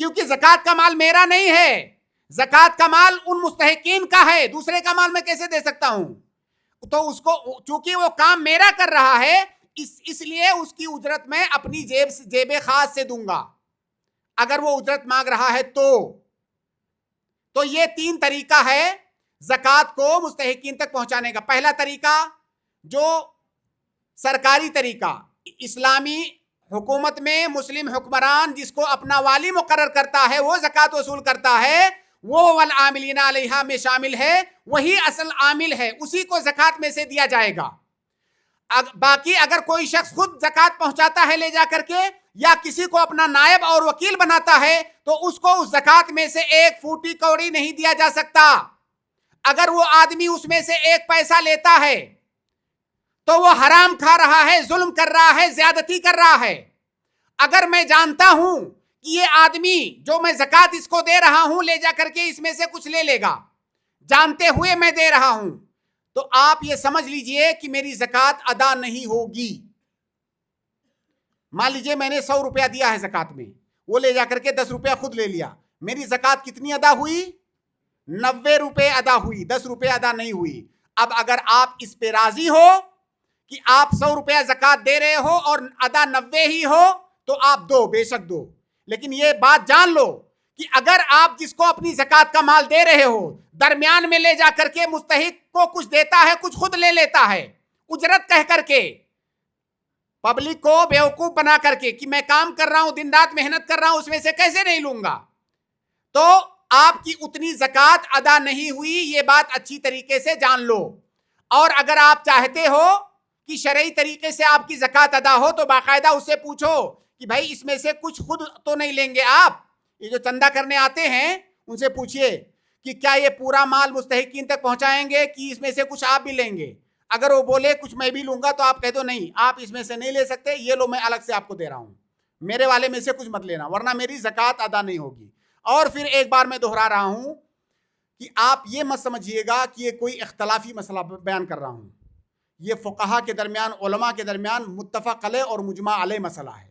[SPEAKER 2] کیونکہ زکوٰۃ کا مال میرا نہیں ہے، زکوٰۃ کا مال ان مستحقین کا ہے. دوسرے کا مال میں کیسے دے سکتا ہوں؟ تو اس کو چونکہ وہ کام میرا کر رہا ہے اس لیے اس کی اجرت میں اپنی جیب خاص سے دوں گا اگر وہ اجرت مانگ رہا ہے تو یہ 3 طریقہ ہے زکوٰۃ کو مستحقین تک پہنچانے کا. پہلا طریقہ جو سرکاری طریقہ، اسلامی حکومت میں مسلم حکمران جس کو اپنا والی مقرر کرتا ہے وہ زکوٰۃ وصول کرتا ہے، وہ والعاملین علیہا میں شامل ہے، وہی اصل عامل ہے، اسی کو زکوٰۃ میں سے دیا جائے گا۔ باقی اگر کوئی شخص خود زکوٰۃ پہنچاتا ہے لے جا کر کے، یا کسی کو اپنا نائب اور وکیل بناتا ہے، تو اس کو اس زکوٰۃ میں سے ایک فوٹی کوڑی نہیں دیا جا سکتا۔ اگر وہ آدمی اس میں سے ایک پیسہ لیتا ہے تو وہ حرام کھا رہا ہے، ظلم کر رہا ہے، زیادتی کر رہا ہے۔ اگر میں جانتا ہوں کہ یہ آدمی جو میں زکوٰۃ اس کو دے رہا ہوں لے جا کر کے اس میں سے کچھ لے لے گا، جانتے ہوئے میں دے رہا ہوں، تو آپ یہ سمجھ لیجئے کہ میری زکوٰۃ ادا نہیں ہوگی۔ مان لیجئے میں نے 100 روپیہ دیا ہے زکوٰۃ میں، وہ لے جا کر کے 10 روپیہ خود لے لیا، میری زکوٰۃ کتنی ادا ہوئی؟ 90 روپے ادا ہوئی، 10 روپے ادا نہیں ہوئی۔ اب اگر آپ اس پہ راضی ہو کہ آپ 100 روپیہ زکوٰۃ دے رہے ہو اور ادا 90 ہی ہو، تو آپ دو، بے شک دو، لیکن یہ بات جان لو کہ اگر آپ جس کو اپنی زکوٰۃ کا مال دے رہے ہو درمیان میں لے جا کر کے مستحق کو کچھ دیتا ہے، کچھ خود لے لیتا ہے، اجرت کہہ کر کے، پبلک کو بیوقوف بنا کر کے کہ میں کام کر رہا ہوں، دن رات محنت کر رہا ہوں، اس میں سے کیسے نہیں لوں گا، تو آپ کی اتنی زکوٰۃ ادا نہیں ہوئی، یہ بات اچھی طریقے سے جان لو۔ اور اگر آپ چاہتے ہو کہ شرعی طریقے سے آپ کی زکوٰۃ ادا ہو تو باقاعدہ اس سے پوچھو کہ بھائی اس میں سے کچھ خود تو نہیں لیں گے آپ؟ یہ جو چندہ کرنے آتے ہیں ان سے پوچھئے کہ کیا یہ پورا مال مستحقین تک پہنچائیں گے کہ اس میں سے کچھ آپ بھی لیں گے؟ اگر وہ بولے کچھ میں بھی لوں گا تو آپ کہہ دو نہیں، آپ اس میں سے نہیں لے سکتے، یہ لو میں الگ سے آپ کو دے رہا ہوں، میرے والے میں سے کچھ مت لینا ورنہ میری زکوٰۃ ادا نہیں ہوگی۔ اور پھر ایک بار میں دہرا رہا ہوں کہ آپ یہ مت سمجھیے گا کہ یہ کوئی اختلافی مسئلہ بیان کر رہا ہوں، یہ فقہا کے درمیان، علماء کے درمیان متفق علیہ اور مجمع علیہ مسئلہ ہے۔